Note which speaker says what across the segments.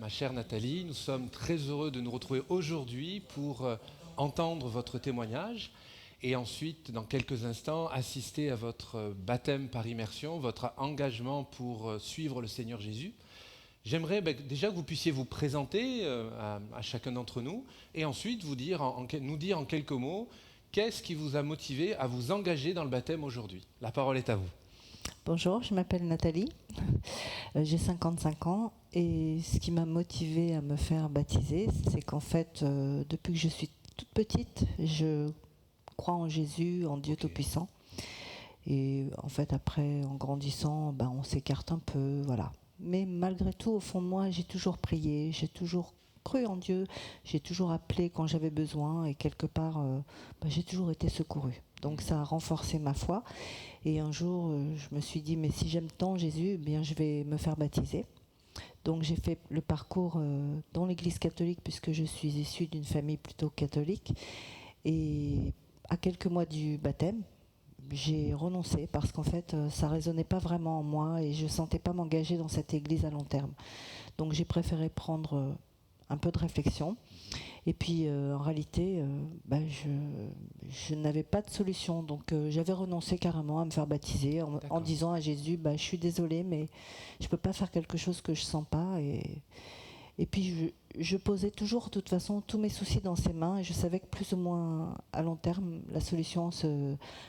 Speaker 1: ma chère Nathalie. Nous sommes très heureux de nous retrouver aujourd'hui pour entendre votre témoignage et ensuite, dans quelques instants, assister à votre baptême par immersion, votre engagement pour suivre le Seigneur Jésus. J'aimerais déjà que vous puissiez vous présenter à chacun d'entre nous et ensuite nous dire en quelques mots qu'est-ce qui vous a motivé à vous engager dans le baptême aujourd'hui. La parole est à vous.
Speaker 2: Bonjour, je m'appelle Nathalie, j'ai 55 ans et ce qui m'a motivée à me faire baptiser, c'est qu'en fait, depuis que je suis toute petite, je crois en Jésus, en Dieu Tout-Puissant. Et en fait, après, en grandissant, on s'écarte un peu, voilà. Mais malgré tout, au fond de moi, j'ai toujours prié, j'ai toujours cru en Dieu, j'ai toujours appelé quand j'avais besoin et quelque part, j'ai toujours été secourue. Donc ça a renforcé ma foi. Et un jour, je me suis dit, mais si j'aime tant Jésus, eh bien, je vais me faire baptiser. Donc j'ai fait le parcours dans l'église catholique, puisque je suis issue d'une famille plutôt catholique. Et à quelques mois du baptême, j'ai renoncé parce qu'en fait, ça ne résonnait pas vraiment en moi et je ne sentais pas m'engager dans cette église à long terme. Donc j'ai préféré prendre un peu de réflexion. Et puis en réalité, je n'avais pas de solution. Donc j'avais renoncé carrément à me faire baptiser en disant à Jésus, je suis désolée, mais je ne peux pas faire quelque chose que je ne sens pas. Et puis je posais toujours, de toute façon, tous mes soucis dans ses mains. Et je savais que plus ou moins à long terme, la solution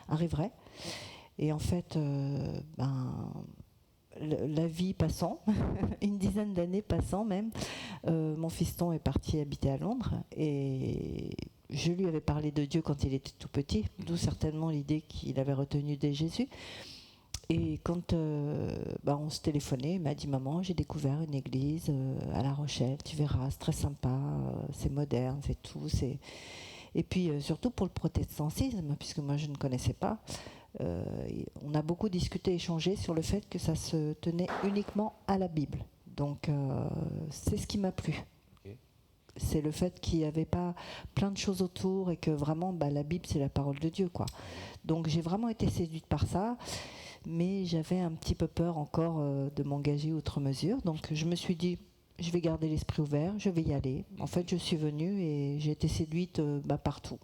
Speaker 2: arriverait. Et en fait, la vie passant, une dizaine d'années passant même, mon fiston est parti habiter à Londres et je lui avais parlé de Dieu quand il était tout petit, d'où certainement l'idée qu'il avait retenue dès Jésus. Et quand on se téléphonait, il m'a dit « Maman, j'ai découvert une église à La Rochelle, tu verras, c'est très sympa, c'est moderne, c'est tout. » Et puis surtout pour le protestantisme, puisque moi je ne connaissais pas, on a beaucoup discuté, échangé sur le fait que ça se tenait uniquement à la Bible. Donc c'est ce qui m'a plu. Okay. C'est le fait qu'il n'y avait pas plein de choses autour et que vraiment la Bible c'est la parole de Dieu, quoi. Donc j'ai vraiment été séduite par ça, mais j'avais un petit peu peur encore de m'engager outre mesure. Donc je me suis dit, je vais garder l'esprit ouvert, je vais y aller. En fait, je suis venue et j'ai été séduite partout,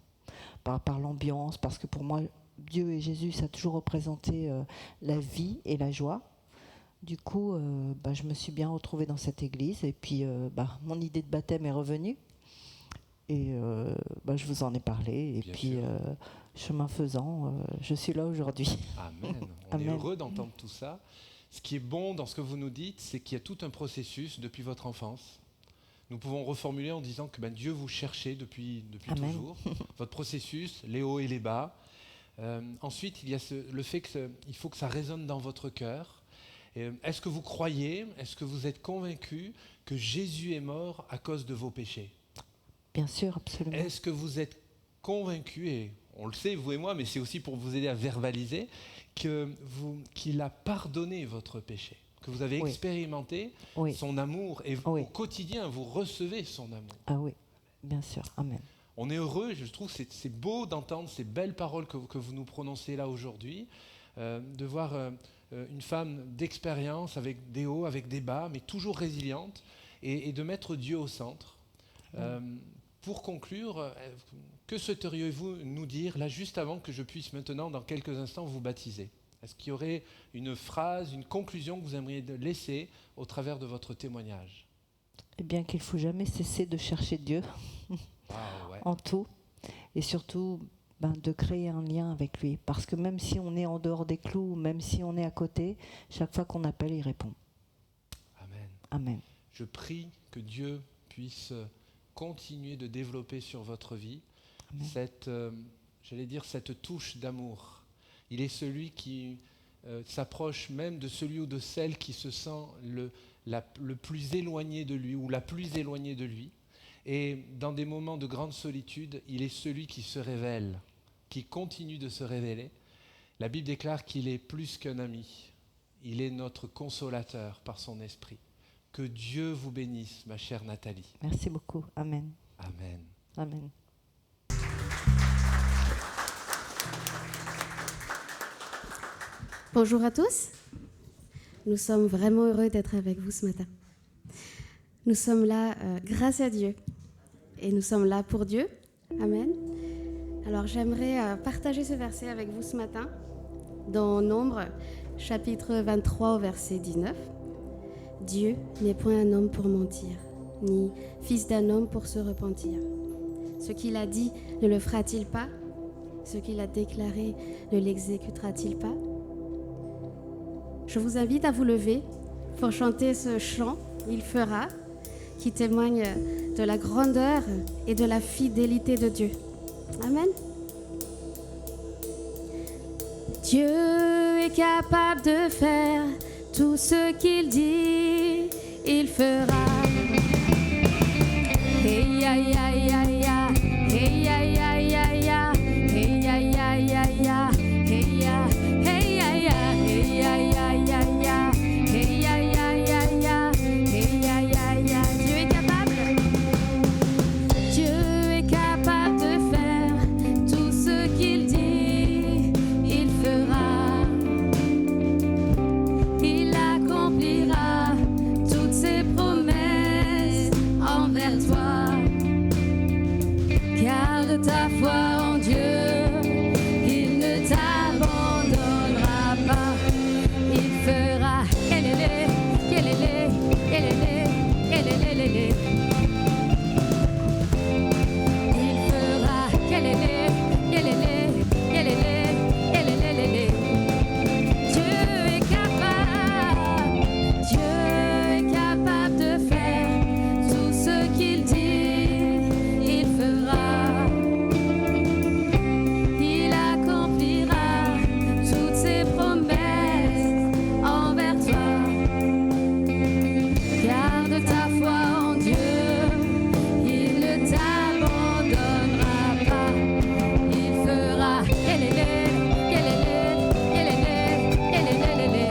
Speaker 2: par l'ambiance, parce que pour moi, Dieu et Jésus, ça a toujours représenté la vie et la joie. Du coup, je me suis bien retrouvée dans cette église et puis mon idée de baptême est revenue et je vous en ai parlé et bien puis chemin faisant, je suis là aujourd'hui.
Speaker 1: Amen. On est heureux d'entendre tout ça. Ce qui est bon dans ce que vous nous dites, c'est qu'il y a tout un processus depuis votre enfance. Nous pouvons reformuler en disant que Dieu vous cherchait depuis toujours. Votre processus, les hauts et les bas. Ensuite, il y a le fait qu'il faut que ça résonne dans votre cœur. Est-ce que vous croyez, est-ce que vous êtes convaincu que Jésus est mort à cause de vos péchés ?
Speaker 2: Bien sûr, absolument.
Speaker 1: Est-ce que vous êtes convaincu, et on le sait, vous et moi, mais c'est aussi pour vous aider à verbaliser, qu'il a pardonné votre péché, que vous avez expérimenté son amour et au quotidien, vous recevez son amour.
Speaker 2: Ah oui, bien sûr, amen.
Speaker 1: On est heureux, je trouve que c'est beau d'entendre ces belles paroles que vous nous prononcez là aujourd'hui, de voir une femme d'expérience avec des hauts, avec des bas, mais toujours résiliente, et de mettre Dieu au centre. Pour conclure, que souhaiteriez-vous nous dire, là, juste avant que je puisse maintenant, dans quelques instants, vous baptiser ? Est-ce qu'il y aurait une phrase, une conclusion que vous aimeriez laisser au travers de votre témoignage ?
Speaker 2: Eh bien, qu'il ne faut jamais cesser de chercher Dieu en tout, et surtout de créer un lien avec lui. Parce que même si on est en dehors des clous, même si on est à côté, chaque fois qu'on appelle, il répond.
Speaker 1: Amen.
Speaker 2: Amen.
Speaker 1: Je prie que Dieu puisse continuer de développer sur votre vie cette touche d'amour. Il est celui qui s'approche même de celui ou de celle qui se sent le plus éloigné de lui ou la plus éloignée de lui. Et dans des moments de grande solitude, il est celui qui se révèle, qui continue de se révéler. La Bible déclare qu'il est plus qu'un ami. Il est notre consolateur par son esprit. Que Dieu vous bénisse, ma chère Nathalie.
Speaker 2: Merci beaucoup. Amen.
Speaker 1: Amen.
Speaker 2: Amen.
Speaker 3: Bonjour à tous. Nous sommes vraiment heureux d'être avec vous ce matin. Nous sommes là grâce à Dieu et nous sommes là pour Dieu. Amen. Alors j'aimerais partager ce verset avec vous ce matin dans Nombre, chapitre 23 au verset 19. Dieu n'est point un homme pour mentir, ni fils d'un homme pour se repentir. Ce qu'il a dit ne le fera-t-il pas? Ce qu'il a déclaré ne l'exécutera-t-il pas? Je vous invite à vous lever pour chanter ce chant, Il fera, qui témoigne de la grandeur et de la fidélité de Dieu. Amen. Dieu est capable de faire tout ce qu'il dit, il fera. Hey, aïe, aïe, aïe, aïe, hey, aïe, aïe, aïe, aïe, hey, aïe, aïe, aïe, aïe, hey, aïe, aïe, hey, aïe, aïe, aïe, aïe, hey, aïe, aïe, aïe, aïe, hey, aïe, aïe, aïe. Dieu est capable. Dieu est capable de faire tout ce qu'il dit, il fera. Il accomplira toutes ses promesses envers toi. Garde ta foi en Dieu, il ne t'abandonnera pas. Il fera. Kelele, kelele, kelele, kelele. Il fera. Kelele, kelele, kelele, kelele. Dieu est capable. Dieu est capable de faire tout ce qu'il dit, il fera. Il accomplira toutes ses promesses envers toi. Garde ta foi en Dieu, il ne t'abandonnera pas. Il fera. Kelele, kelele, kelele, kelele.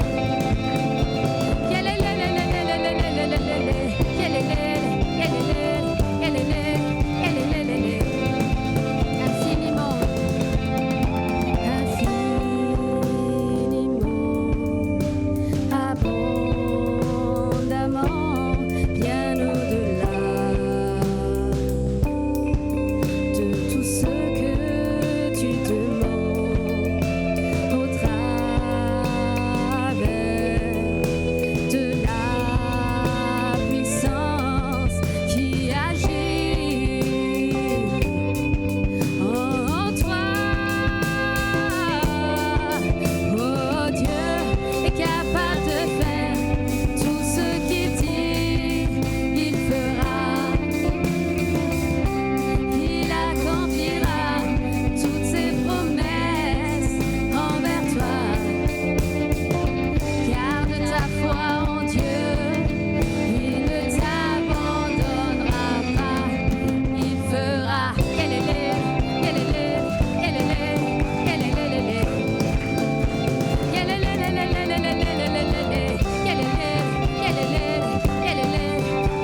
Speaker 3: Infiniment, abondamment, bien au-delà de tout ce que tu demandes, au travers de la puissance qui agit en toi. Oh, Dieu est capable de faire tout ce qu'il dit, il fera. Il accomplira toutes ses promesses envers toi. Garde ta foi en Dieu, il ne t'abandonnera pas. Il fera. Kelele, kelele, kelele, kelele. Kelele,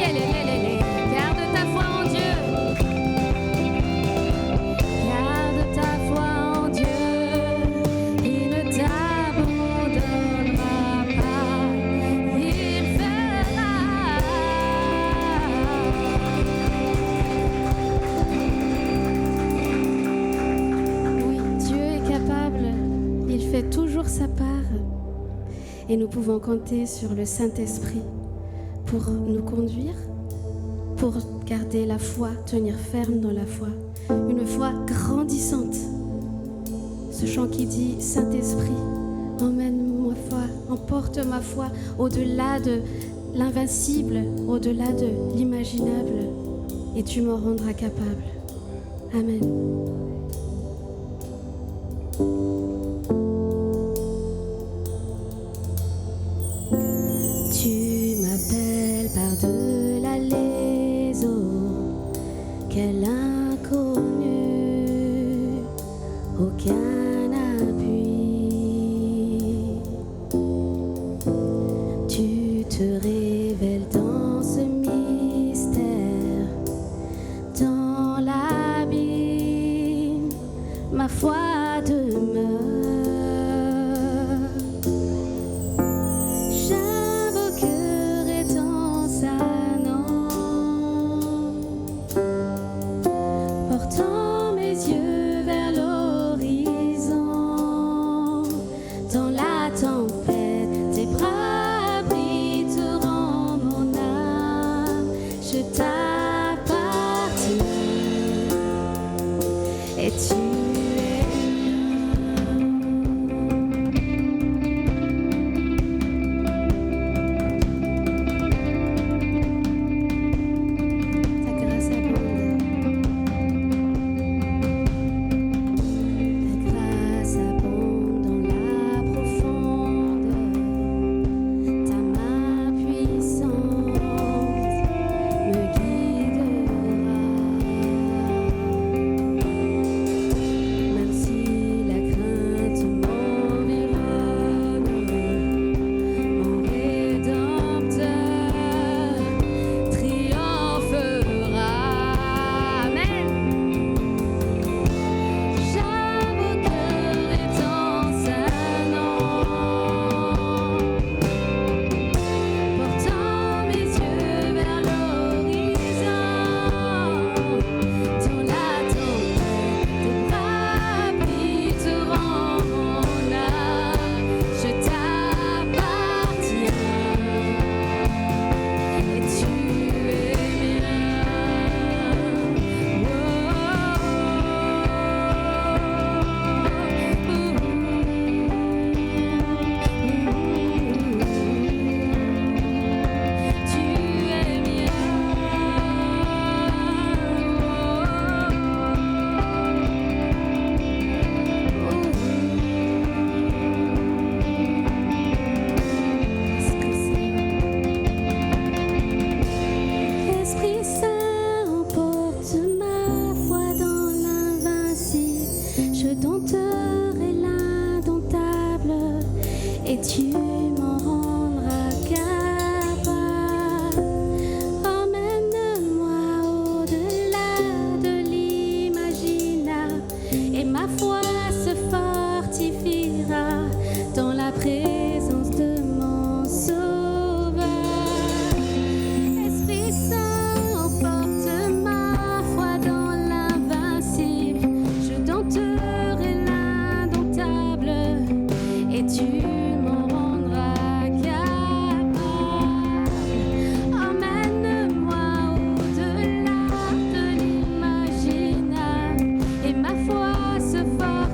Speaker 3: kelele. Garde ta foi en Dieu. Garde ta foi en Dieu, il ne t'abandonnera pas. Il fera. Oui, Dieu est capable, il fait toujours sa part. Et nous pouvons compter sur le Saint-Esprit pour nous conduire, pour garder la foi, tenir ferme dans la foi, une foi grandissante. Ce chant qui dit « Saint-Esprit, emmène ma foi, emporte ma foi au-delà de l'invincible, au-delà de l'imaginable, et tu m'en rendras capable. » Amen. Tu m'appelles par-delà les eaux, quel inconnu, aucun appui. Tu te révèles dans ce mystère, dans l'abîme, ma foi demeure. J'invoquerai ton Saint-Nom. et tu es ta grâce abonde, ta grâce abonde dans la profonde, ta main puissante me guidera. Même si la crainte m'environne, mon Rédempteur triomphera. Amen. J'invoquerai ton saint nom, portant mes yeux vers l'horizon. Dans la tempête, tes bras habiteront mon âme. Je t'appartiens et tu es Esprit Saint, emporte ma foi dans l'invincible. Je dompterai l'indomptable et tu m'en rendras capable. Emmène-moi au-delà de l'imaginable et ma foi se fortifiera dans la présence de mon Sauveur. Esprit Saint, emporte ma foi dans l'invincible. Je dompterai l'indomptable et tu m'en rendras capable. Emmène-moi au-delà de l'imaginable et ma foi se fortifiera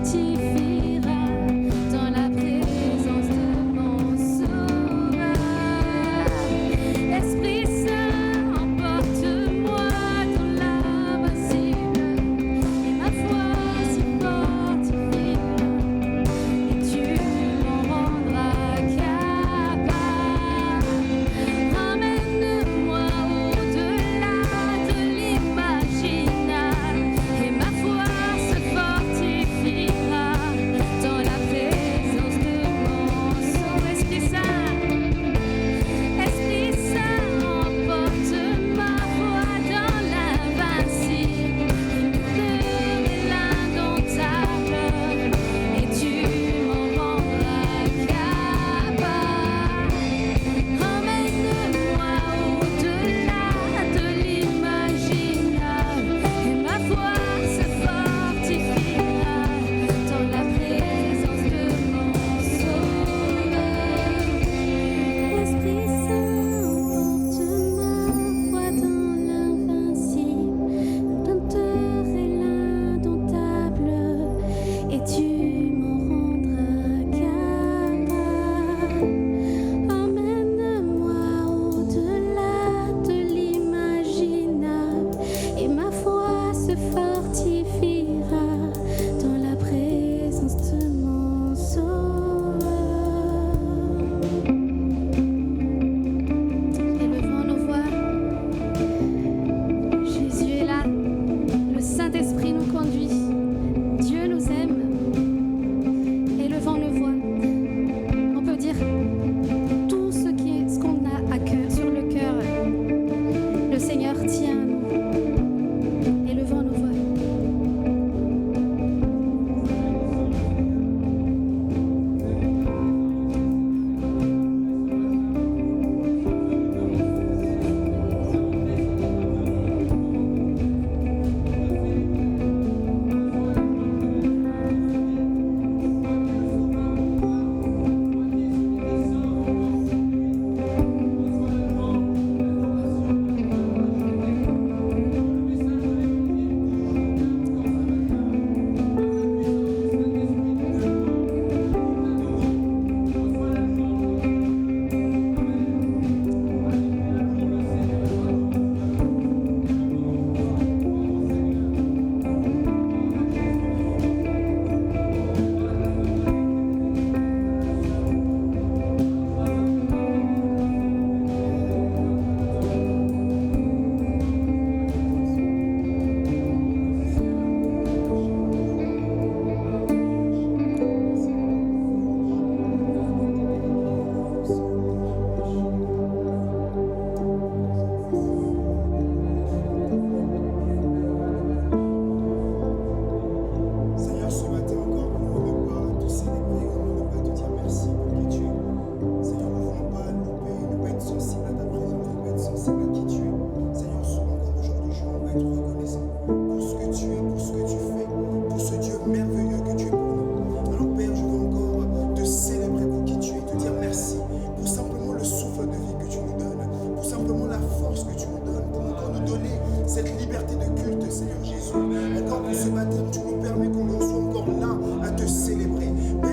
Speaker 4: permets qu'on en soit encore là à te célébrer. Père,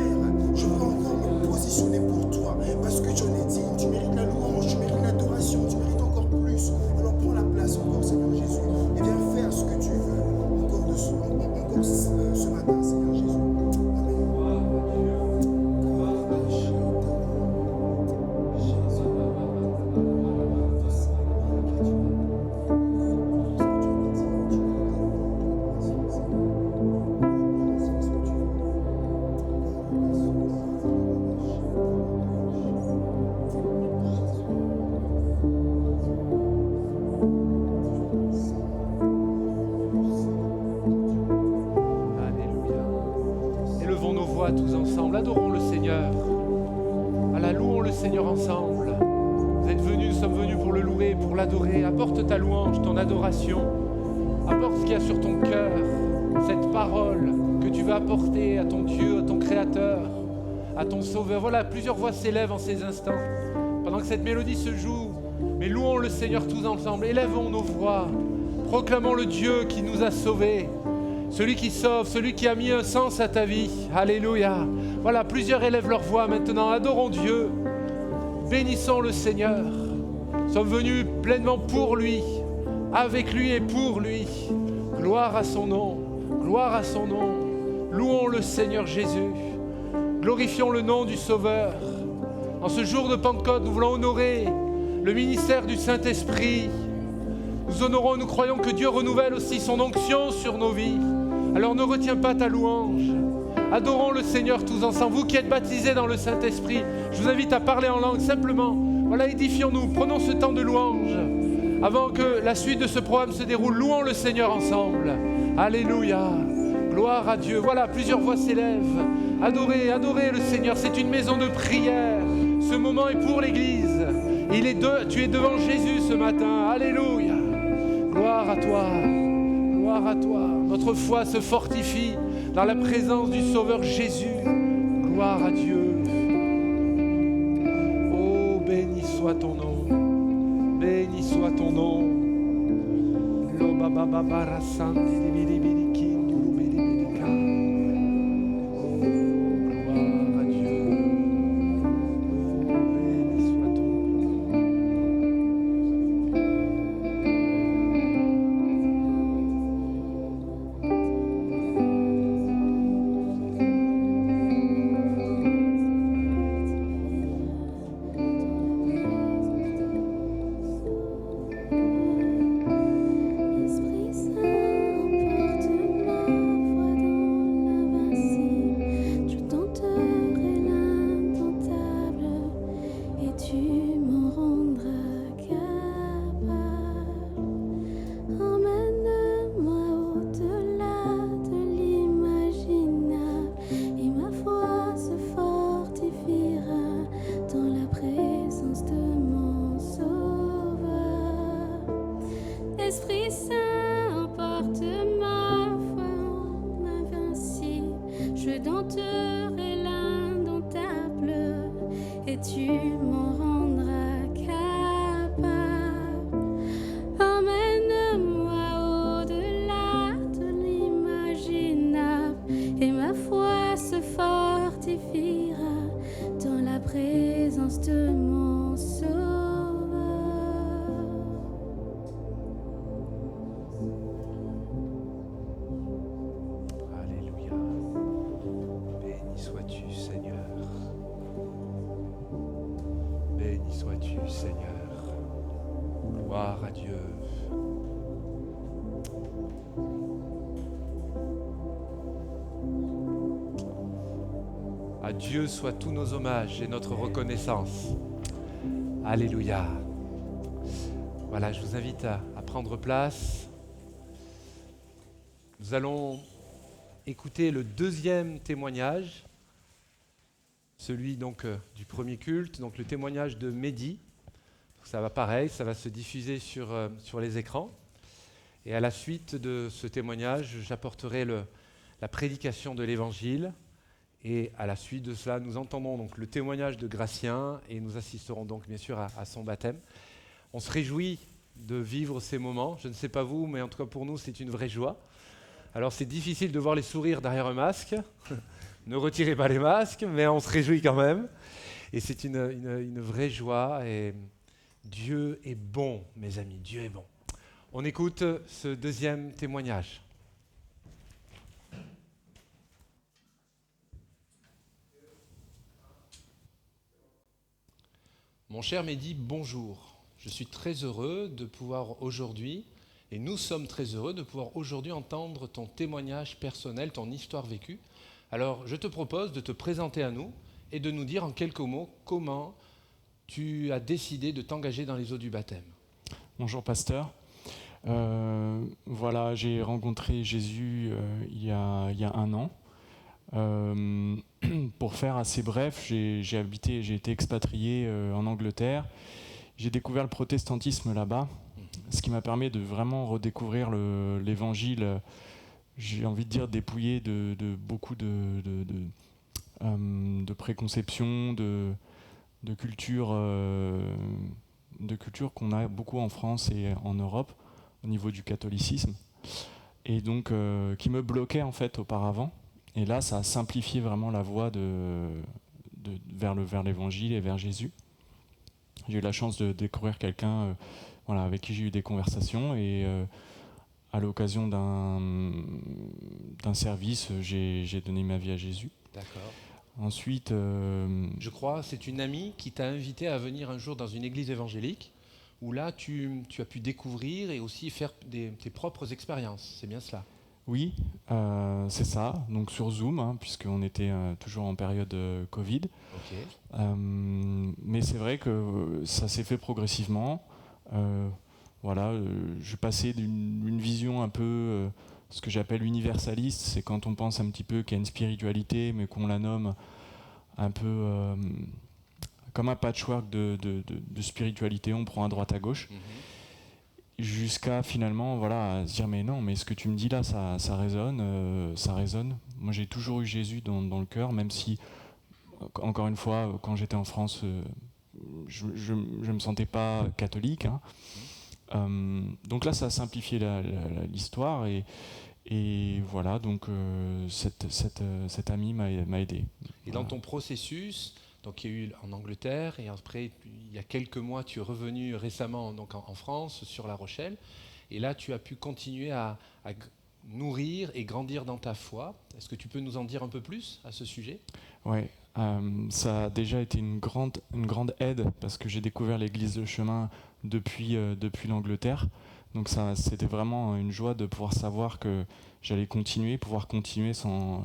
Speaker 4: je veux encore me positionner pour toi, parce que tu en es digne, tu mérites la louange, tu mérites l'adoration, tu mérites encore plus. Alors prends la place encore, Seigneur Jésus, et viens faire ce que tu veux encore ce matin, Seigneur Jésus.
Speaker 1: Tous ensemble, adorons le Seigneur. Voilà, louons le Seigneur ensemble. Nous sommes venus pour le louer, pour l'adorer. Apporte ta louange, ton adoration. Apporte ce qu'il y a sur ton cœur, cette parole que tu vas apporter à ton Dieu, à ton Créateur, à ton Sauveur. Voilà, plusieurs voix s'élèvent en ces instants. Pendant que cette mélodie se joue, mais louons le Seigneur tous ensemble. Élèvons nos voix. Proclamons le Dieu qui nous a sauvés. Celui qui sauve, celui qui a mis un sens à ta vie. Alléluia. Voilà, plusieurs élèvent leur voix maintenant. Adorons Dieu. Bénissons le Seigneur. Nous sommes venus pleinement pour lui, avec lui et pour lui. Gloire à son nom. Gloire à son nom. Louons le Seigneur Jésus. Glorifions le nom du Sauveur. En ce jour de Pentecôte, nous voulons honorer le ministère du Saint-Esprit. Nous honorons, nous croyons que Dieu renouvelle aussi son onction sur nos vies. Alors ne retiens pas ta louange. Adorons le Seigneur tous ensemble. Vous qui êtes baptisés dans le Saint-Esprit, je vous invite à parler en langue simplement. Voilà, édifions-nous, prenons ce temps de louange. Avant que la suite de ce programme se déroule, louons le Seigneur ensemble. Alléluia. Gloire à Dieu. Voilà, plusieurs voix s'élèvent. Adorez, adorez le Seigneur. C'est une maison de prière. Ce moment est pour l'Église. Tu es devant Jésus ce matin. Alléluia. Gloire à toi. Gloire à toi. Notre foi se fortifie dans la présence du Sauveur Jésus. Gloire à Dieu. Oh, béni soit ton nom. Béni soit ton nom. À Dieu soient tous nos hommages et notre reconnaissance. Alléluia. Voilà, je vous invite à prendre place. Nous allons écouter le deuxième témoignage, celui donc du premier culte, donc le témoignage de Mehdi. Ça va pareil, ça va se diffuser sur les écrans. Et à la suite de ce témoignage, j'apporterai la prédication de l'Évangile. Et à la suite de cela, nous entendons donc le témoignage de Gratien et nous assisterons donc bien sûr à son baptême. On se réjouit de vivre ces moments. Je ne sais pas vous, mais en tout cas pour nous, c'est une vraie joie. Alors c'est difficile de voir les sourires derrière un masque. Ne retirez pas les masques, mais on se réjouit quand même. Et c'est une vraie joie. Et Dieu est bon, mes amis, Dieu est bon. On écoute ce deuxième témoignage. Mon cher Mehdi, bonjour. Je suis très heureux de pouvoir aujourd'hui, et nous sommes très heureux de pouvoir aujourd'hui entendre ton témoignage personnel, ton histoire vécue. Alors, je te propose de te présenter à nous et de nous dire en quelques mots comment tu as décidé de t'engager dans les eaux du baptême.
Speaker 5: Bonjour pasteur. Voilà, j'ai rencontré Jésus il y a 1 an. Pour faire assez bref, j'ai été expatrié en Angleterre. J'ai découvert le protestantisme là-bas, ce qui m'a permis de vraiment redécouvrir l'évangile, j'ai envie de dire dépouillé de beaucoup de préconceptions, de culture qu'on a beaucoup en France et en Europe au niveau du catholicisme, et donc qui me bloquait en fait auparavant. Et là, ça a simplifié vraiment la voie vers l'évangile et vers Jésus. J'ai eu la chance de découvrir quelqu'un avec qui j'ai eu des conversations, et à l'occasion d'un service, j'ai donné ma vie à Jésus.
Speaker 1: D'accord.
Speaker 5: Ensuite...
Speaker 1: Je crois c'est une amie qui t'a invité à venir un jour dans une église évangélique, où là tu as pu découvrir et aussi faire tes propres expériences. C'est bien cela?
Speaker 5: Oui, c'est ça. Donc sur Zoom, puisqu'on était toujours en période Covid.
Speaker 1: Ok.
Speaker 5: Mais c'est vrai que ça s'est fait progressivement. Je passais d'une vision un peu, ce que j'appelle universaliste, c'est quand on pense un petit peu qu'il y a une spiritualité, mais qu'on la nomme un peu comme un patchwork de spiritualité, on prend à droite à gauche. Jusqu'à finalement à se dire mais non, mais ce que tu me dis là, ça résonne, ça résonne. Moi j'ai toujours eu Jésus dans le cœur, même si, encore une fois, quand j'étais en France, je me sentais pas catholique. Donc là ça a simplifié l'histoire, et voilà, donc cet ami m'a aidé.
Speaker 1: Et dans ton processus, donc il y a eu en Angleterre, et après il y a quelques mois tu es revenu récemment donc en France, sur La Rochelle, et là tu as pu continuer à nourrir et grandir dans ta foi. Est-ce que tu peux nous en dire un peu plus à ce sujet?
Speaker 5: Ouais, ça a déjà été une grande aide, parce que j'ai découvert l'église de chemin depuis l'Angleterre. Donc ça, c'était vraiment une joie de pouvoir savoir que j'allais pouvoir continuer sans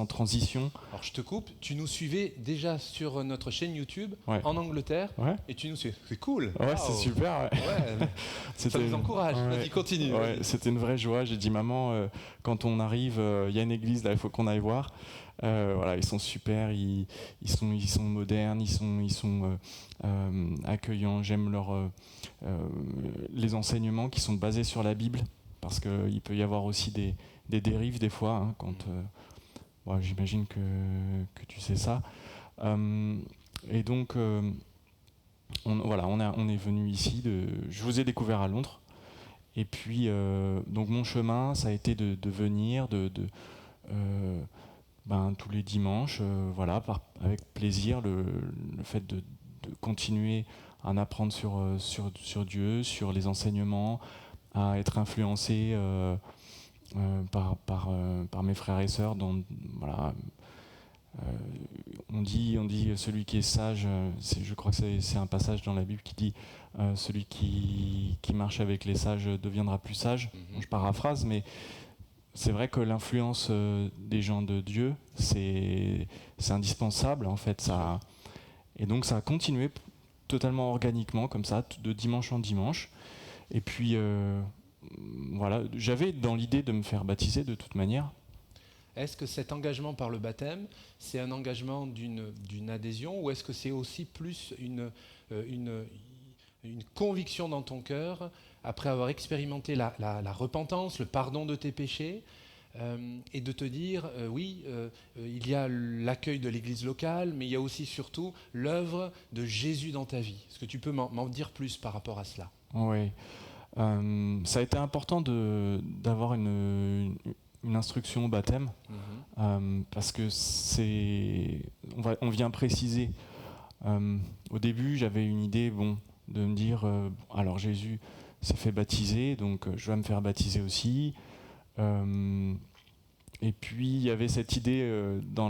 Speaker 5: transition.
Speaker 1: Alors je te coupe, tu nous suivais déjà sur notre chaîne YouTube en Angleterre, et tu nous suis. C'est cool.
Speaker 5: Ouais, wow. C'est super.
Speaker 1: Ouais. Ça nous encourage. Vas-y, continue.
Speaker 5: Ouais, c'était une vraie joie. J'ai dit maman, quand on arrive, il y a une église là, il faut qu'on aille voir. Ils sont super, ils sont modernes, ils sont accueillants. J'aime les enseignements qui sont basés sur la Bible, parce qu'il peut y avoir aussi des dérives des fois, quand j'imagine que tu sais ça. Et donc on est venu ici. Je vous ai découvert à Londres, et puis donc mon chemin, ça a été de venir tous les dimanches, avec plaisir, le fait de continuer à en apprendre sur Dieu, sur les enseignements, à être influencé par mes frères et sœurs. On dit celui qui est sage, je crois que c'est un passage dans la Bible qui dit celui qui marche avec les sages deviendra plus sage. Je paraphrase, mais c'est vrai que l'influence des gens de Dieu, c'est indispensable en fait. Et donc ça a continué totalement organiquement comme ça, de dimanche en dimanche. Et puis j'avais dans l'idée de me faire baptiser de toute manière.
Speaker 1: Est-ce que cet engagement par le baptême, c'est un engagement d'une adhésion, ou est-ce que c'est aussi plus une conviction dans ton cœur, après avoir expérimenté la repentance, le pardon de tes péchés, et de te dire, il y a l'accueil de l'église locale, mais il y a aussi surtout l'œuvre de Jésus dans ta vie. Est-ce que tu peux m'en dire plus par rapport à cela?
Speaker 5: Oui. Ça a été important d'avoir une instruction au baptême, parce que on vient préciser. Au début, j'avais une idée, de me dire, alors Jésus s'est fait baptiser, donc je vais me faire baptiser aussi. Et puis il y avait cette idée pas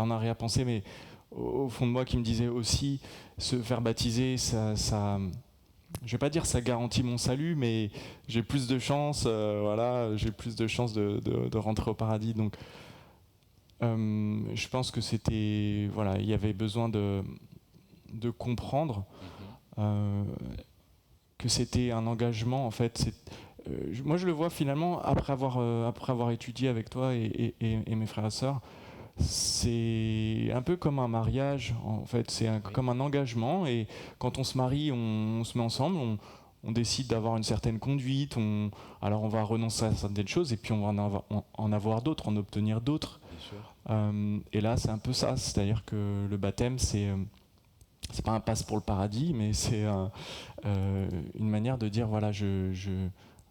Speaker 5: en arrière-pensée, mais au fond de moi qui me disait aussi, se faire baptiser, ça je vais pas dire ça garantit mon salut, mais j'ai plus de chances, j'ai plus de chances de rentrer au paradis. Donc je pense que c'était, il y avait besoin de comprendre que c'était un engagement, en fait. Moi, je le vois finalement, après avoir étudié avec toi et mes frères et sœurs, c'est un peu comme un mariage, en fait. C'est comme un engagement, et quand on se marie, on se met ensemble, on décide d'avoir une certaine conduite, alors on va renoncer à certaines choses, et puis on va en avoir d'autres, en obtenir d'autres. Et là, c'est un peu ça, c'est-à-dire que le baptême, c'est pas un passe pour le paradis, mais c'est une manière de dire,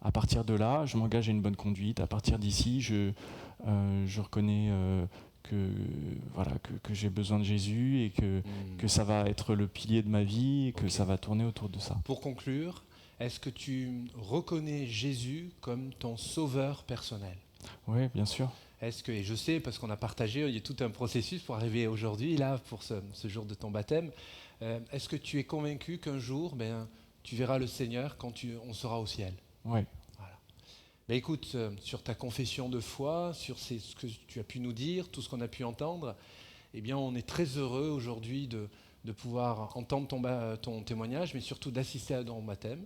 Speaker 5: à partir de là, je m'engage à une bonne conduite. À partir d'ici, je reconnais que j'ai besoin de Jésus, et que ça va être le pilier de ma vie, et que ça va tourner autour de ça.
Speaker 1: Pour conclure, est-ce que tu reconnais Jésus comme ton sauveur personnel ?
Speaker 5: Oui, bien sûr.
Speaker 1: Est-ce que, et je sais, parce qu'on a partagé, il y a tout un processus pour arriver aujourd'hui, là, pour ce jour de ton baptême, est-ce que tu es convaincu qu'un jour, tu verras le Seigneur quand on sera au ciel ?
Speaker 5: Oui.
Speaker 1: Voilà. Écoute, sur ta confession de foi, sur ce que tu as pu nous dire, tout ce qu'on a pu entendre, on est très heureux aujourd'hui de pouvoir entendre ton témoignage, mais surtout d'assister à ton baptême.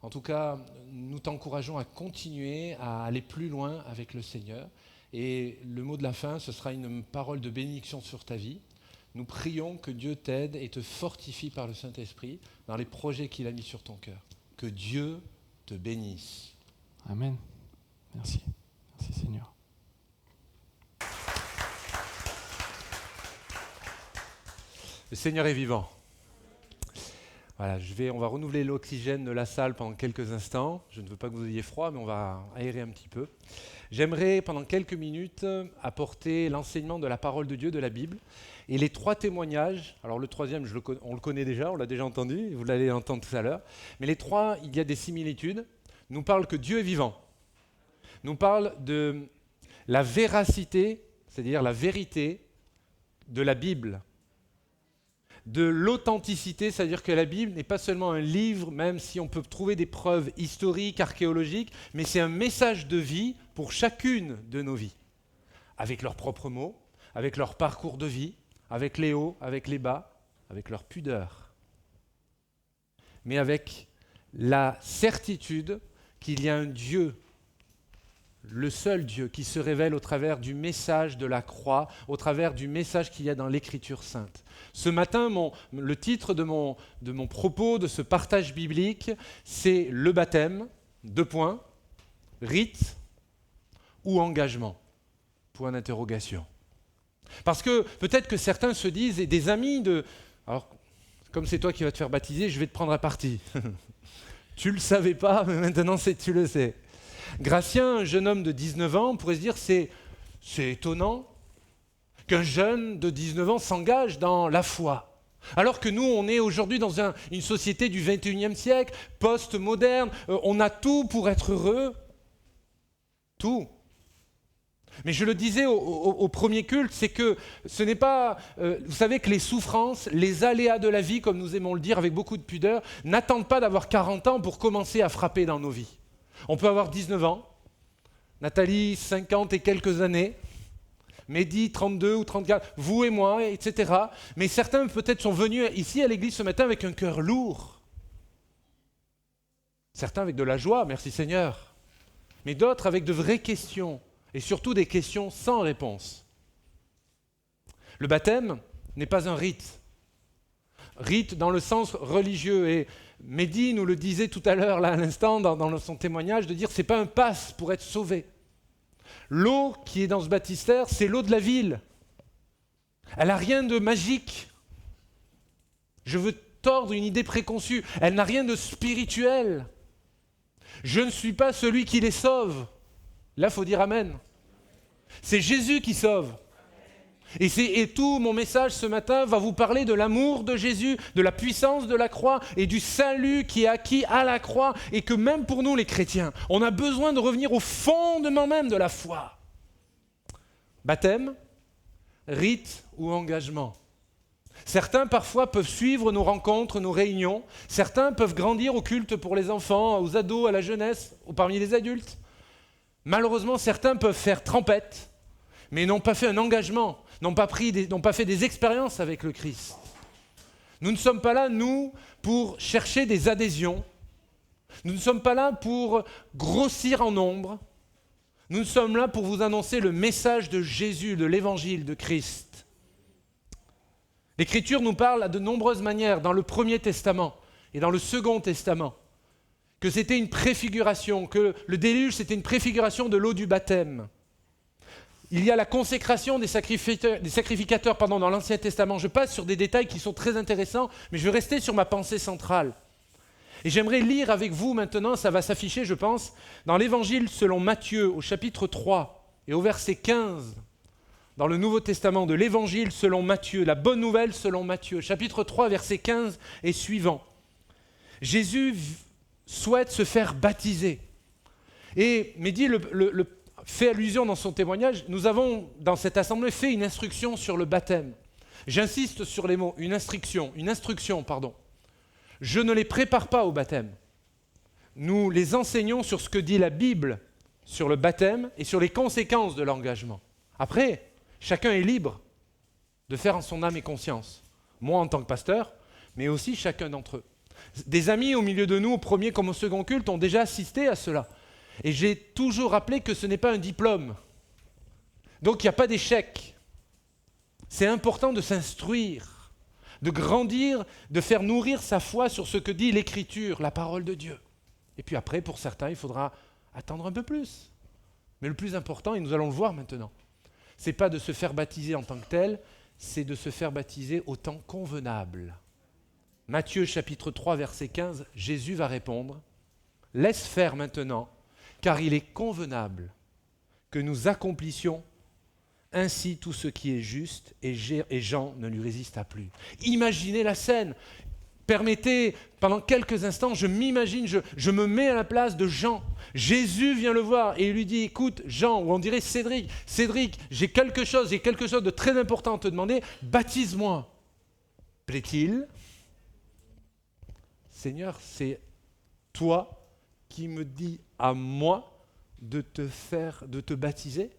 Speaker 1: En tout cas, nous t'encourageons à continuer à aller plus loin avec le Seigneur. Et le mot de la fin, ce sera une parole de bénédiction sur ta vie. Nous prions que Dieu t'aide et te fortifie par le Saint-Esprit dans les projets qu'il a mis sur ton cœur. Que Dieu te bénisse.
Speaker 5: Amen. Merci. Merci Seigneur.
Speaker 1: Le Seigneur est vivant. Voilà, on va renouveler l'oxygène de la salle pendant quelques instants. Je ne veux pas que vous ayez froid, mais on va aérer un petit peu. J'aimerais, pendant quelques minutes, apporter l'enseignement de la parole de Dieu, de la Bible. Et les 3 témoignages, alors le troisième, on le connaît déjà, on l'a déjà entendu, vous l'allez entendre tout à l'heure. Mais les 3, il y a des similitudes, nous parlent que Dieu est vivant. Nous parlent de la véracité, c'est-à-dire la vérité de la Bible. De l'authenticité, c'est-à-dire que la Bible n'est pas seulement un livre, même si on peut trouver des preuves historiques, archéologiques, mais c'est un message de vie pour chacune de nos vies, avec leurs propres mots, avec leur parcours de vie, avec les hauts, avec les bas, avec leur pudeur, mais avec la certitude qu'il y a un Dieu, le seul Dieu qui se révèle au travers du message de la croix, au travers du message qu'il y a dans l'Écriture sainte. Ce matin, le titre de mon propos, de ce partage biblique, c'est le baptême, : rite ou engagement ? Point d'interrogation. Parce que peut-être que certains se disent, et des amis alors, comme c'est toi qui vas te faire baptiser, je vais te prendre à partie. Tu le savais pas, mais maintenant tu le sais. Gratien, un jeune homme de 19 ans, on pourrait se dire c'est étonnant qu'un jeune de 19 ans s'engage dans la foi. Alors que nous, on est aujourd'hui dans une société du 21e siècle, post-moderne, on a tout pour être heureux. Tout. Mais je le disais au premier culte, c'est que ce n'est pas... vous savez que les souffrances, les aléas de la vie, comme nous aimons le dire avec beaucoup de pudeur, n'attendent pas d'avoir 40 ans pour commencer à frapper dans nos vies. On peut avoir 19 ans, Nathalie 50 et quelques années, Mehdi 32 ou 34, vous et moi, etc. Mais certains peut-être sont venus ici à l'église ce matin avec un cœur lourd. Certains avec de la joie, merci Seigneur. Mais d'autres avec de vraies questions, et surtout des questions sans réponse. Le baptême n'est pas un rite. Rite dans le sens religieux, et Mehdi nous le disait tout à l'heure, là à l'instant, dans son témoignage, de dire que ce n'est pas un passe pour être sauvé. L'eau qui est dans ce baptistère, c'est l'eau de la ville. Elle n'a rien de magique. Je veux tordre une idée préconçue. Elle n'a rien de spirituel. Je ne suis pas celui qui les sauve. Là, il faut dire Amen. C'est Jésus qui sauve. Et tout mon message ce matin va vous parler de l'amour de Jésus, de la puissance de la croix et du salut qui est acquis à la croix, et que même pour nous les chrétiens, on a besoin de revenir au fondement même de la foi. Baptême, rite ou engagement. Certains parfois peuvent suivre nos rencontres, nos réunions. Certains peuvent grandir au culte pour les enfants, aux ados, à la jeunesse, ou parmi les adultes. Malheureusement, certains peuvent faire trempette, mais n'ont pas fait un engagement, n'ont pas fait des expériences avec le Christ. Nous ne sommes pas là, nous, pour chercher des adhésions. Nous ne sommes pas là pour grossir en nombre. Nous sommes là pour vous annoncer le message de Jésus, de l'évangile de Christ. L'Écriture nous parle de nombreuses manières, dans le Premier Testament et dans le Second Testament, que c'était une préfiguration, que le déluge c'était une préfiguration de l'eau du baptême. Il y a la consécration des sacrificateurs dans l'Ancien Testament. Je passe sur des détails qui sont très intéressants, mais je vais rester sur ma pensée centrale. Et j'aimerais lire avec vous maintenant, ça va s'afficher je pense, dans l'Évangile selon Matthieu au chapitre 3 et au verset 15, dans le Nouveau Testament de l'Évangile selon Matthieu, la bonne nouvelle selon Matthieu, chapitre 3 verset 15 et suivant. Jésus souhaite se faire baptiser. Et Mehdi fait allusion dans son témoignage, nous avons dans cette assemblée fait une instruction sur le baptême. J'insiste sur les mots, une instruction. Je ne les prépare pas au baptême. Nous les enseignons sur ce que dit la Bible sur le baptême et sur les conséquences de l'engagement. Après, chacun est libre de faire en son âme et conscience. Moi en tant que pasteur, mais aussi chacun d'entre eux. Des amis au milieu de nous, au premier comme au second culte, ont déjà assisté à cela. Et j'ai toujours rappelé que ce n'est pas un diplôme. Donc il n'y a pas d'échec. C'est important de s'instruire, de grandir, de faire nourrir sa foi sur ce que dit l'Écriture, la parole de Dieu. Et puis après, pour certains, il faudra attendre un peu plus. Mais le plus important, et nous allons le voir maintenant, ce n'est pas de se faire baptiser en tant que tel, c'est de se faire baptiser au temps convenable. Matthieu chapitre 3, verset 15, Jésus va répondre « Laisse faire maintenant, car il est convenable que nous accomplissions ainsi tout ce qui est juste, et Jean ne lui résista plus. » Imaginez la scène. Permettez, pendant quelques instants, je m'imagine, je me mets à la place de Jean. Jésus vient le voir et il lui dit « Écoute, Jean, ou on dirait Cédric, j'ai quelque chose de très important à te demander, baptise-moi. » Plaît-il ? Seigneur, c'est toi qui me dis à moi de te baptiser ?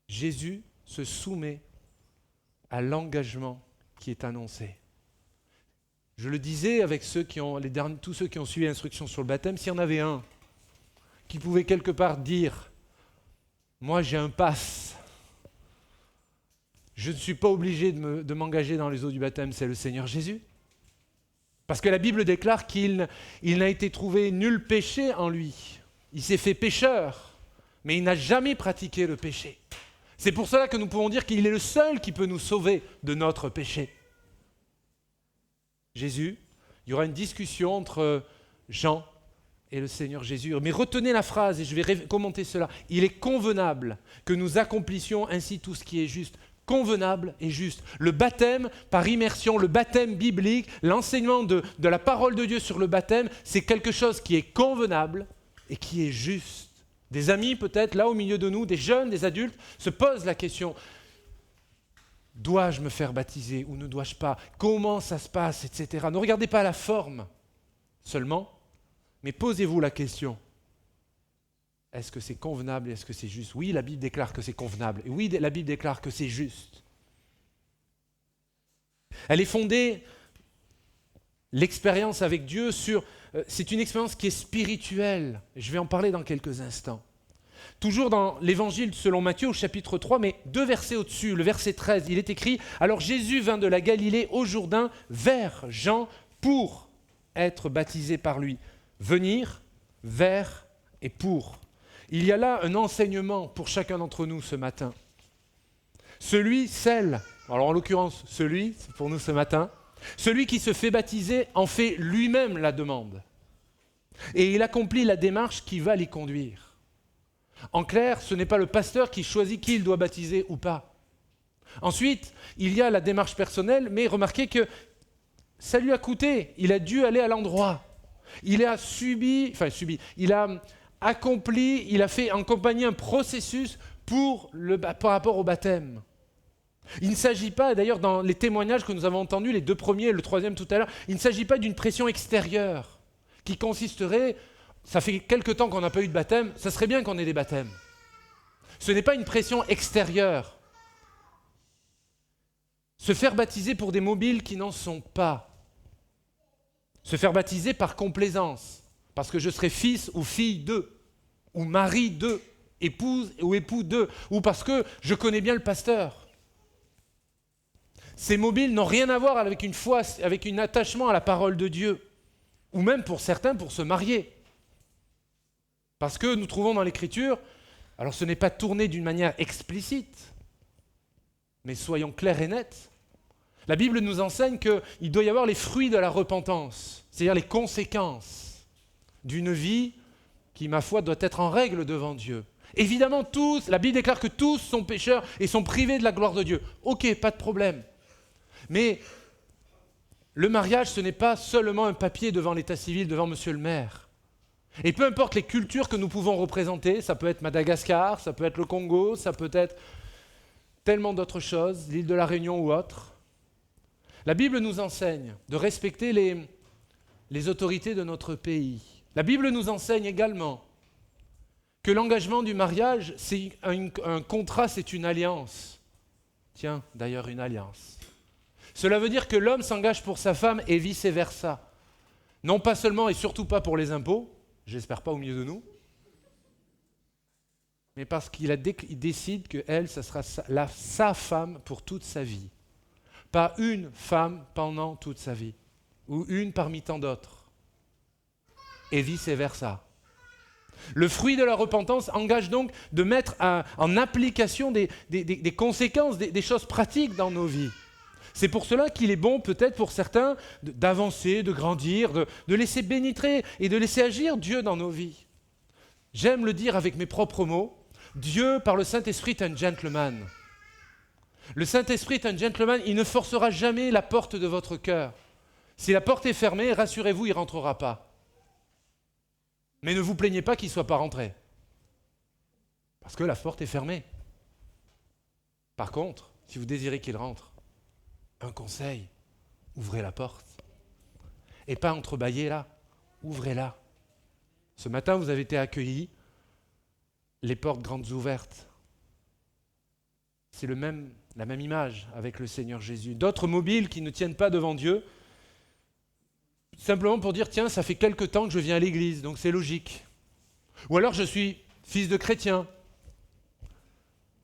Speaker 1: Jésus se soumet à l'engagement qui est annoncé. Je le disais avec tous ceux qui ont suivi l'instruction sur le baptême, s'il y en avait un qui pouvait quelque part dire « Moi j'ai un pass, je ne suis pas obligé de m'engager dans les eaux du baptême, c'est le Seigneur Jésus. » Parce que la Bible déclare qu'il n'a été trouvé nul péché en lui. Il s'est fait pécheur, mais il n'a jamais pratiqué le péché. C'est pour cela que nous pouvons dire qu'il est le seul qui peut nous sauver de notre péché. Jésus, il y aura une discussion entre Jean et le Seigneur Jésus. Mais retenez la phrase, et je vais commenter cela. Il est convenable que nous accomplissions ainsi tout ce qui est juste. Convenable et juste. Le baptême par immersion, le baptême biblique, l'enseignement de la parole de Dieu sur le baptême, c'est quelque chose qui est convenable et qui est juste. Des amis peut-être, là au milieu de nous, des jeunes, des adultes, se posent la question, dois-je me faire baptiser ou ne dois-je pas ? Comment ça se passe, etc. Ne regardez pas la forme seulement, mais posez-vous la question. Est-ce que c'est convenable et est-ce que c'est juste ? Oui, la Bible déclare que c'est convenable. Et oui, la Bible déclare que c'est juste. Elle est fondée, l'expérience avec Dieu, c'est une expérience qui est spirituelle. Je vais en parler dans quelques instants. Toujours dans l'Évangile selon Matthieu au chapitre 3, mais 2 versets au-dessus, le verset 13, il est écrit « Alors Jésus vint de la Galilée au Jourdain vers Jean pour être baptisé par lui. » Venir, vers et pour. Il y a là un enseignement pour chacun d'entre nous ce matin. Celle Alors en l'occurrence, celui, c'est pour nous ce matin, celui qui se fait baptiser en fait lui-même la demande. Et il accomplit la démarche qui va l'y conduire. En clair, ce n'est pas le pasteur qui choisit qui il doit baptiser ou pas. Ensuite, il y a la démarche personnelle, mais remarquez que ça lui a coûté. Il a dû aller à l'endroit. Il a il a accompli, il a fait accompagner un processus par rapport au baptême. Il ne s'agit pas, d'ailleurs dans les témoignages que nous avons entendus, les 2 premiers et le 3e tout à l'heure, il ne s'agit pas d'une pression extérieure qui consisterait, ça fait quelque temps qu'on n'a pas eu de baptême, ça serait bien qu'on ait des baptêmes. Ce n'est pas une pression extérieure. Se faire baptiser pour des mobiles qui n'en sont pas. Se faire baptiser par complaisance, parce que je serai fils ou fille d'eux, ou mari d'eux, épouse ou époux d'eux, ou parce que je connais bien le pasteur. Ces mobiles n'ont rien à voir avec une foi, avec un attachement à la parole de Dieu, ou même pour certains pour se marier. Parce que nous trouvons dans l'Écriture, alors ce n'est pas tourné d'une manière explicite, mais soyons clairs et nets. La Bible nous enseigne qu'il doit y avoir les fruits de la repentance, c'est-à-dire les conséquences d'une vie qui, ma foi, doit être en règle devant Dieu. Évidemment, tous, la Bible déclare que tous sont pécheurs et sont privés de la gloire de Dieu. Ok, pas de problème. Mais le mariage, ce n'est pas seulement un papier devant l'état civil, devant monsieur le maire. Et peu importe les cultures que nous pouvons représenter, ça peut être Madagascar, ça peut être le Congo, ça peut être tellement d'autres choses, l'île de la Réunion ou autre. La Bible nous enseigne de respecter les autorités de notre pays. La Bible nous enseigne également que l'engagement du mariage, c'est un contrat, c'est une alliance. Tiens, d'ailleurs une alliance. Cela veut dire que l'homme s'engage pour sa femme et vice-versa. Non pas seulement et surtout pas pour les impôts, j'espère pas au milieu de nous, mais parce qu'il décide qu'elle, ça sera sa femme pour toute sa vie. Pas une femme pendant toute sa vie, ou une parmi tant d'autres, et vice-versa. Le fruit de la repentance engage donc de mettre en application des conséquences, des choses pratiques dans nos vies. C'est pour cela qu'il est bon peut-être pour certains d'avancer, de grandir, de laisser pénétrer et de laisser agir Dieu dans nos vies. J'aime le dire avec mes propres mots, Dieu par le Saint-Esprit est un gentleman. Le Saint-Esprit est un gentleman, il ne forcera jamais la porte de votre cœur. Si la porte est fermée, rassurez-vous, il ne rentrera pas. Mais ne vous plaignez pas qu'il ne soit pas rentré. Parce que la porte est fermée. Par contre, si vous désirez qu'il rentre, un conseil, ouvrez la porte. Et pas entrebâillez là, ouvrez-la. Ce matin, vous avez été accueillis, les portes grandes ouvertes. C'est la même image avec le Seigneur Jésus. D'autres mobiles qui ne tiennent pas devant Dieu, simplement pour dire, tiens, ça fait quelque temps que je viens à l'église, donc c'est logique. Ou alors je suis fils de chrétien.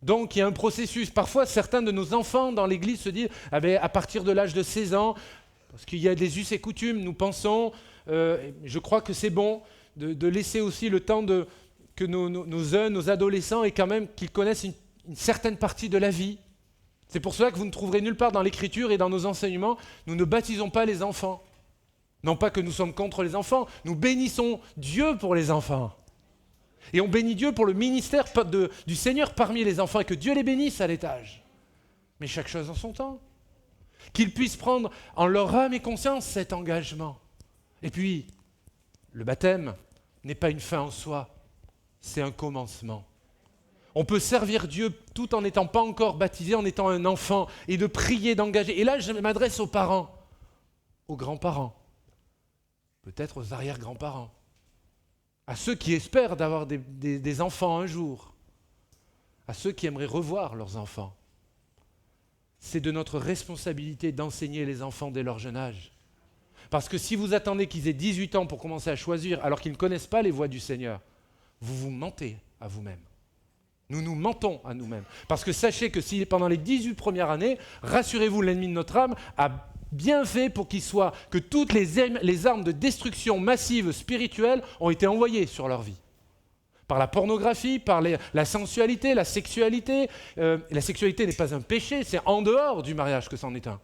Speaker 1: Donc il y a un processus. Parfois, certains de nos enfants dans l'église se disent, à partir de l'âge de 16 ans, parce qu'il y a des us et coutumes, nous pensons, je crois que c'est bon de laisser aussi le temps que nos jeunes, nos adolescents, et quand même qu'ils connaissent une certaine partie de la vie. C'est pour cela que vous ne trouverez nulle part dans l'Écriture et dans nos enseignements, nous ne baptisons pas les enfants. Non pas que nous sommes contre les enfants, nous bénissons Dieu pour les enfants. Et on bénit Dieu pour le ministère du Seigneur parmi les enfants, et que Dieu les bénisse à l'étage. Mais chaque chose en son temps. Qu'ils puissent prendre en leur âme et conscience cet engagement. Et puis, le baptême n'est pas une fin en soi, c'est un commencement. On peut servir Dieu tout en n'étant pas encore baptisé, en étant un enfant, et de prier, d'engager. Et là, je m'adresse aux parents, aux grands-parents, peut-être aux arrière-grands-parents, à ceux qui espèrent d'avoir des enfants un jour, à ceux qui aimeraient revoir leurs enfants. C'est de notre responsabilité d'enseigner les enfants dès leur jeune âge. Parce que si vous attendez qu'ils aient 18 ans pour commencer à choisir, alors qu'ils ne connaissent pas les voies du Seigneur, vous vous mentez à vous-même. Nous nous mentons à nous-mêmes. Parce que sachez que si pendant les 18 premières années, rassurez-vous, l'ennemi de notre âme a bien fait pour que toutes les armes de destruction massive spirituelle ont été envoyées sur leur vie. Par la pornographie, par la sensualité, la sexualité. La sexualité n'est pas un péché, c'est en dehors du mariage que c'en est un.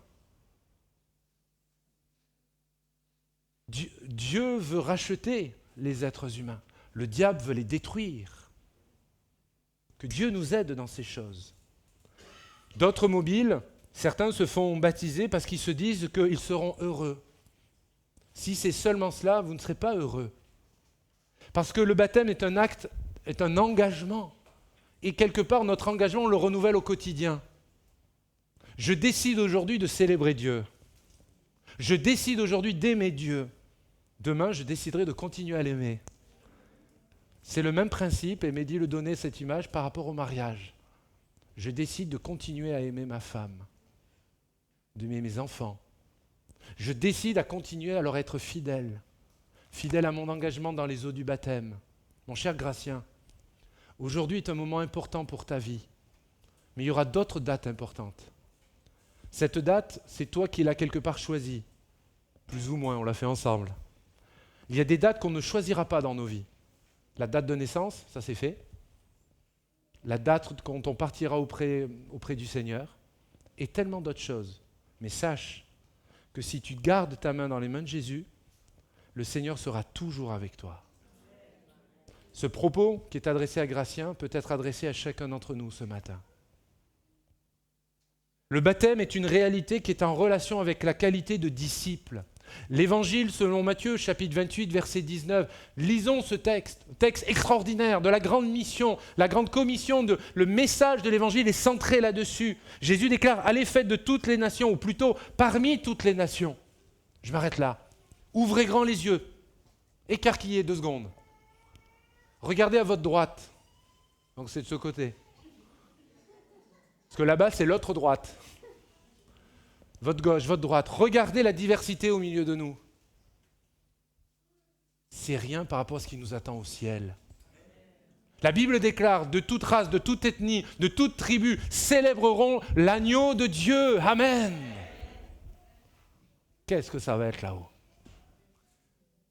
Speaker 1: Dieu veut racheter les êtres humains. Le diable veut les détruire. Que Dieu nous aide dans ces choses. D'autres mobiles, certains se font baptiser parce qu'ils se disent qu'ils seront heureux. Si c'est seulement cela, vous ne serez pas heureux. Parce que le baptême est un acte, est un engagement. Et quelque part, notre engagement, on le renouvelle au quotidien. Je décide aujourd'hui de célébrer Dieu. Je décide aujourd'hui d'aimer Dieu. Demain, je déciderai de continuer à l'aimer. C'est le même principe, et Mehdi le donnait cette image par rapport au mariage. Je décide de continuer à aimer ma femme, d'aimer mes enfants. Je décide à continuer à leur être fidèle, fidèle à mon engagement dans les eaux du baptême. Mon cher Gratien, aujourd'hui est un moment important pour ta vie, mais il y aura d'autres dates importantes. Cette date, c'est toi qui l'as quelque part choisie, plus ou moins, on l'a fait ensemble. Il y a des dates qu'on ne choisira pas dans nos vies. La date de naissance, ça c'est fait. La date quand on partira auprès du Seigneur. Et tellement d'autres choses. Mais sache que si tu gardes ta main dans les mains de Jésus, le Seigneur sera toujours avec toi. Ce propos qui est adressé à Gratien peut être adressé à chacun d'entre nous ce matin. Le baptême est une réalité qui est en relation avec la qualité de disciple. L'Évangile selon Matthieu, chapitre 28, verset 19. Lisons ce texte extraordinaire de la grande mission, la grande commission, le message de l'Évangile est centré là-dessus. Jésus déclare « Allez, faites de toutes les nations », ou plutôt « parmi toutes les nations ». Je m'arrête là. Ouvrez grand les yeux. Écarquillez 2 secondes. Regardez à votre droite. Donc c'est de ce côté. Parce que là-bas, c'est l'autre droite. Votre gauche, votre droite. Regardez la diversité au milieu de nous. C'est rien par rapport à ce qui nous attend au ciel. La Bible déclare, de toute race, de toute ethnie, de toute tribu, célébreront l'agneau de Dieu. Amen. Qu'est-ce que ça va être là-haut?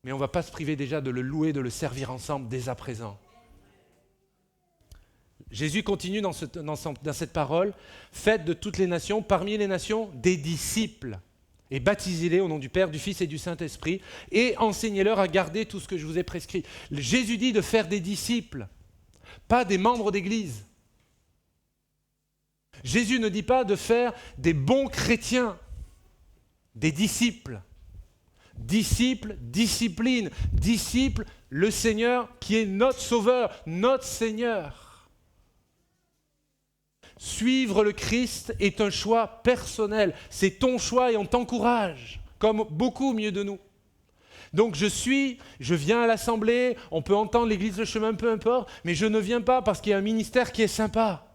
Speaker 1: Mais on ne va pas se priver déjà de le louer, de le servir ensemble dès à présent. Jésus continue dans cette parole, faites de toutes les nations, parmi les nations, des disciples, et baptisez-les au nom du Père, du Fils et du Saint-Esprit, et enseignez-leur à garder tout ce que je vous ai prescrit. Jésus dit de faire des disciples, pas des membres d'église. Jésus ne dit pas de faire des bons chrétiens, des disciples. Disciples, discipline, disciples, le Seigneur qui est notre Sauveur, notre Seigneur. Suivre le Christ est un choix personnel. C'est ton choix et on t'encourage, comme beaucoup au milieu de nous. Donc je viens à l'assemblée, on peut entendre l'église, le chemin, peu importe, mais je ne viens pas parce qu'il y a un ministère qui est sympa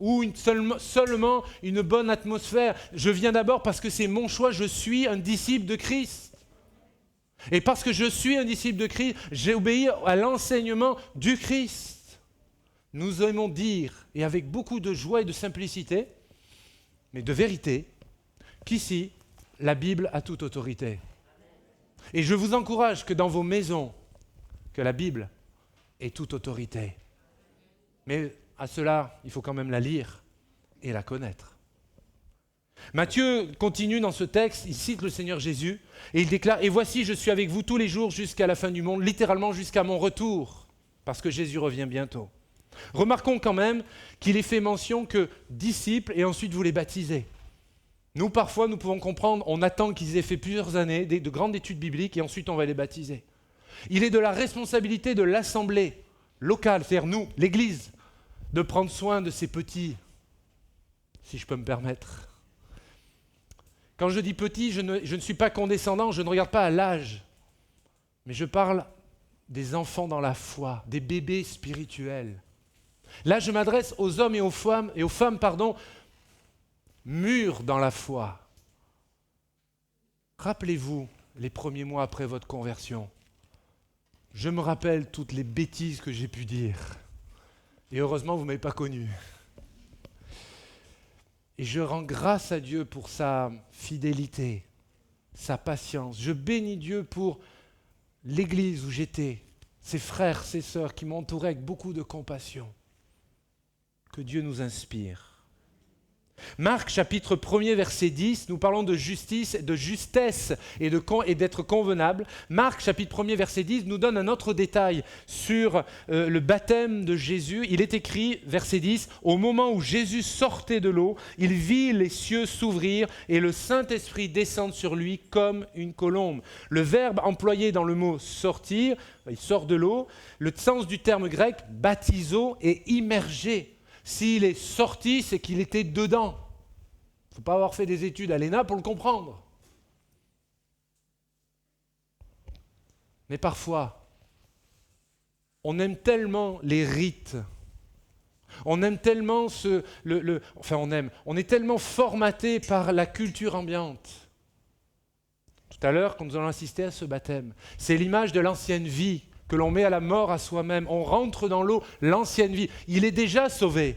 Speaker 1: ou seulement une bonne atmosphère. Je viens d'abord parce que c'est mon choix, je suis un disciple de Christ. Et parce que je suis un disciple de Christ, j'ai obéi à l'enseignement du Christ. Nous aimons dire, et avec beaucoup de joie et de simplicité, mais de vérité, qu'ici, la Bible a toute autorité. Et je vous encourage que dans vos maisons, que la Bible ait toute autorité. Mais à cela, il faut quand même la lire et la connaître. Matthieu continue dans ce texte, il cite le Seigneur Jésus, et il déclare « Et voici, je suis avec vous tous les jours jusqu'à la fin du monde, littéralement jusqu'à mon retour, parce que Jésus revient bientôt. » Remarquons quand même qu'il est fait mention que disciples et ensuite vous les baptisez. Nous, parfois, nous pouvons comprendre, on attend qu'ils aient fait plusieurs années, de grandes études bibliques, et ensuite on va les baptiser. Il est de la responsabilité de l'assemblée locale, c'est-à-dire nous, l'Église, de prendre soin de ces petits, si je peux me permettre. Quand je dis petit, je ne suis pas condescendant, je ne regarde pas à l'âge, mais je parle des enfants dans la foi, des bébés spirituels. Là, je m'adresse aux hommes et aux femmes, mûrs dans la foi. Rappelez-vous les premiers mois après votre conversion. Je me rappelle toutes les bêtises que j'ai pu dire. Et heureusement, vous ne m'avez pas connu. Et je rends grâce à Dieu pour sa fidélité, sa patience. Je bénis Dieu pour l'église où j'étais, ces frères, ces sœurs qui m'entouraient avec beaucoup de compassion. Que Dieu nous inspire. Marc chapitre 1er verset 10, nous parlons de justice, de justesse et d'être convenable. Marc chapitre 1er verset 10 nous donne un autre détail sur le baptême de Jésus. Il est écrit, verset 10, « Au moment où Jésus sortait de l'eau, il vit les cieux s'ouvrir et le Saint-Esprit descendre sur lui comme une colombe. » Le verbe employé dans le mot « sortir », il sort de l'eau, le sens du terme grec « baptizo » est « immergé ». S'il est sorti, c'est qu'il était dedans. Il ne faut pas avoir fait des études à l'ENA pour le comprendre. Mais parfois, on aime tellement les rites, on aime tellement on est tellement formaté par la culture ambiante. Tout à l'heure, quand nous allons assister à ce baptême, c'est l'image de l'ancienne vie que l'on met à la mort à soi-même. On rentre dans l'eau, l'ancienne vie. Il est déjà sauvé.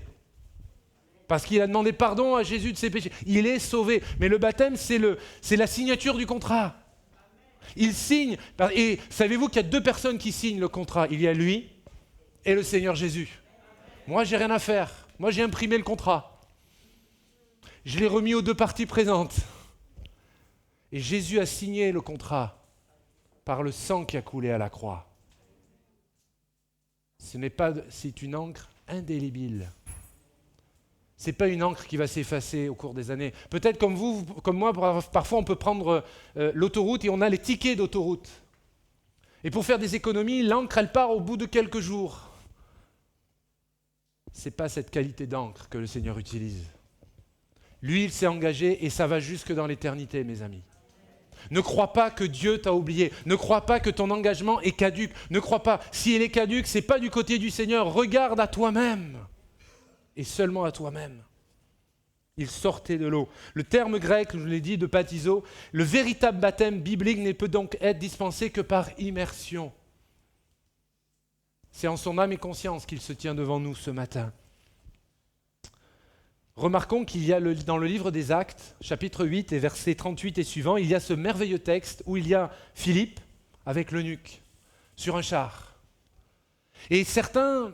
Speaker 1: Parce qu'il a demandé pardon à Jésus de ses péchés. Il est sauvé. Mais le baptême, c'est la signature du contrat. Il signe. Et savez-vous qu'il y a 2 personnes qui signent le contrat? Il y a lui et le Seigneur Jésus. Moi, j'ai rien à faire. Moi, j'ai imprimé le contrat. Je l'ai remis aux 2 parties présentes. Et Jésus a signé le contrat par le sang qui a coulé à la croix. C'est une encre indélébile. Ce n'est pas une encre qui va s'effacer au cours des années. Peut-être comme vous, comme moi, parfois on peut prendre l'autoroute et on a les tickets d'autoroute. Et pour faire des économies, l'encre, elle part au bout de quelques jours. Ce n'est pas cette qualité d'encre que le Seigneur utilise. Lui, il s'est engagé et ça va jusque dans l'éternité, mes amis. Ne crois pas que Dieu t'a oublié. Ne crois pas que ton engagement est caduc. Ne crois pas. Si il est caduc, ce n'est pas du côté du Seigneur. Regarde à toi-même. Et seulement à toi-même. Il sortait de l'eau. Le terme grec, je l'ai dit, de baptizo, le véritable baptême biblique ne peut donc être dispensé que par immersion. C'est en son âme et conscience qu'il se tient devant nous ce matin. Remarquons qu'il y a dans le livre des Actes, chapitre 8 et versets 38 et suivants, il y a ce merveilleux texte où il y a Philippe avec l'eunuque sur un char. Et certains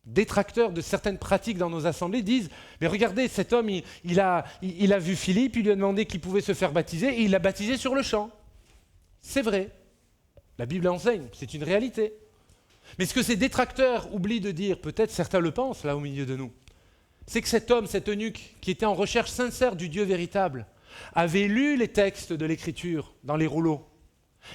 Speaker 1: détracteurs de certaines pratiques dans nos assemblées disent « Mais regardez, cet homme, il a vu Philippe, il lui a demandé qu'il pouvait se faire baptiser et il l'a baptisé sur le champ. » C'est vrai, la Bible enseigne, c'est une réalité. Mais ce que ces détracteurs oublient de dire, peut-être certains le pensent là au milieu de nous, c'est que cet homme, cet eunuque, qui était en recherche sincère du Dieu véritable, avait lu les textes de l'Écriture dans les rouleaux.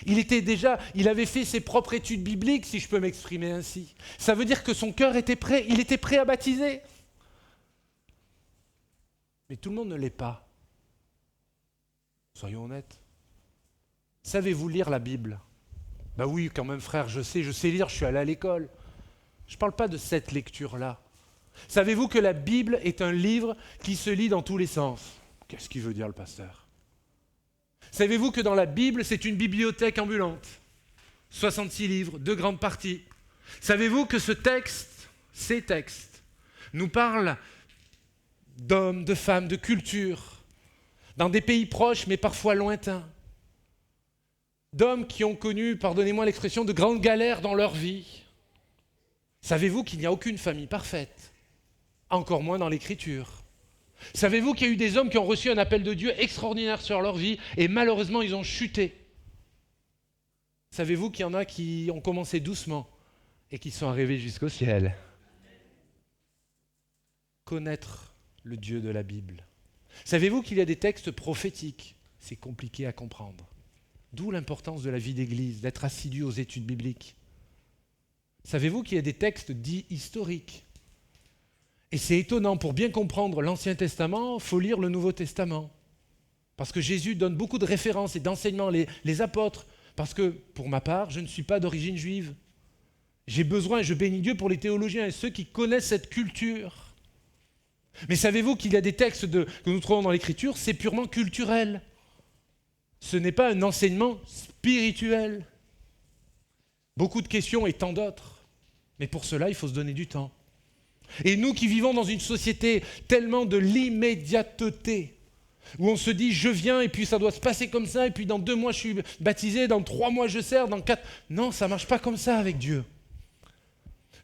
Speaker 1: Il avait fait ses propres études bibliques, si je peux m'exprimer ainsi. Ça veut dire que son cœur était prêt, il était prêt à baptiser. Mais tout le monde ne l'est pas. Soyons honnêtes. Savez-vous lire la Bible? Ben oui, quand même frère, je sais lire, je suis allé à l'école. Je ne parle pas de cette lecture-là. Savez-vous que la Bible est un livre qui se lit dans tous les sens? Qu'est-ce qu'il veut dire le pasteur? Savez-vous que dans la Bible, c'est une bibliothèque ambulante? 66 livres, 2 grandes parties. Savez-vous que ces textes, nous parlent d'hommes, de femmes, de cultures, dans des pays proches mais parfois lointains, d'hommes qui ont connu, pardonnez-moi l'expression, de grandes galères dans leur vie. Savez-vous qu'il n'y a aucune famille parfaite? Encore moins dans l'Écriture. Savez-vous qu'il y a eu des hommes qui ont reçu un appel de Dieu extraordinaire sur leur vie et malheureusement ils ont chuté? Savez-vous qu'il y en a qui ont commencé doucement et qui sont arrivés jusqu'au ciel? Connaître le Dieu de la Bible. Savez-vous qu'il y a des textes prophétiques? C'est compliqué à comprendre. D'où l'importance de la vie d'église, d'être assidu aux études bibliques. Savez-vous qu'il y a des textes dits historiques? Et c'est étonnant, pour bien comprendre l'Ancien Testament, il faut lire le Nouveau Testament. Parce que Jésus donne beaucoup de références et d'enseignements, les apôtres. Parce que, pour ma part, je ne suis pas d'origine juive. J'ai besoin, et je bénis Dieu pour les théologiens et ceux qui connaissent cette culture. Mais savez-vous qu'il y a des textes que nous trouvons dans l'Écriture, c'est purement culturel. Ce n'est pas un enseignement spirituel. Beaucoup de questions et tant d'autres. Mais pour cela, il faut se donner du temps. Et nous qui vivons dans une société tellement de l'immédiateté, Où on se dit, je viens et puis ça doit se passer comme ça, et puis dans 2 mois je suis baptisé, dans 3 mois je sers, dans 4... Non, ça ne marche pas comme ça avec Dieu.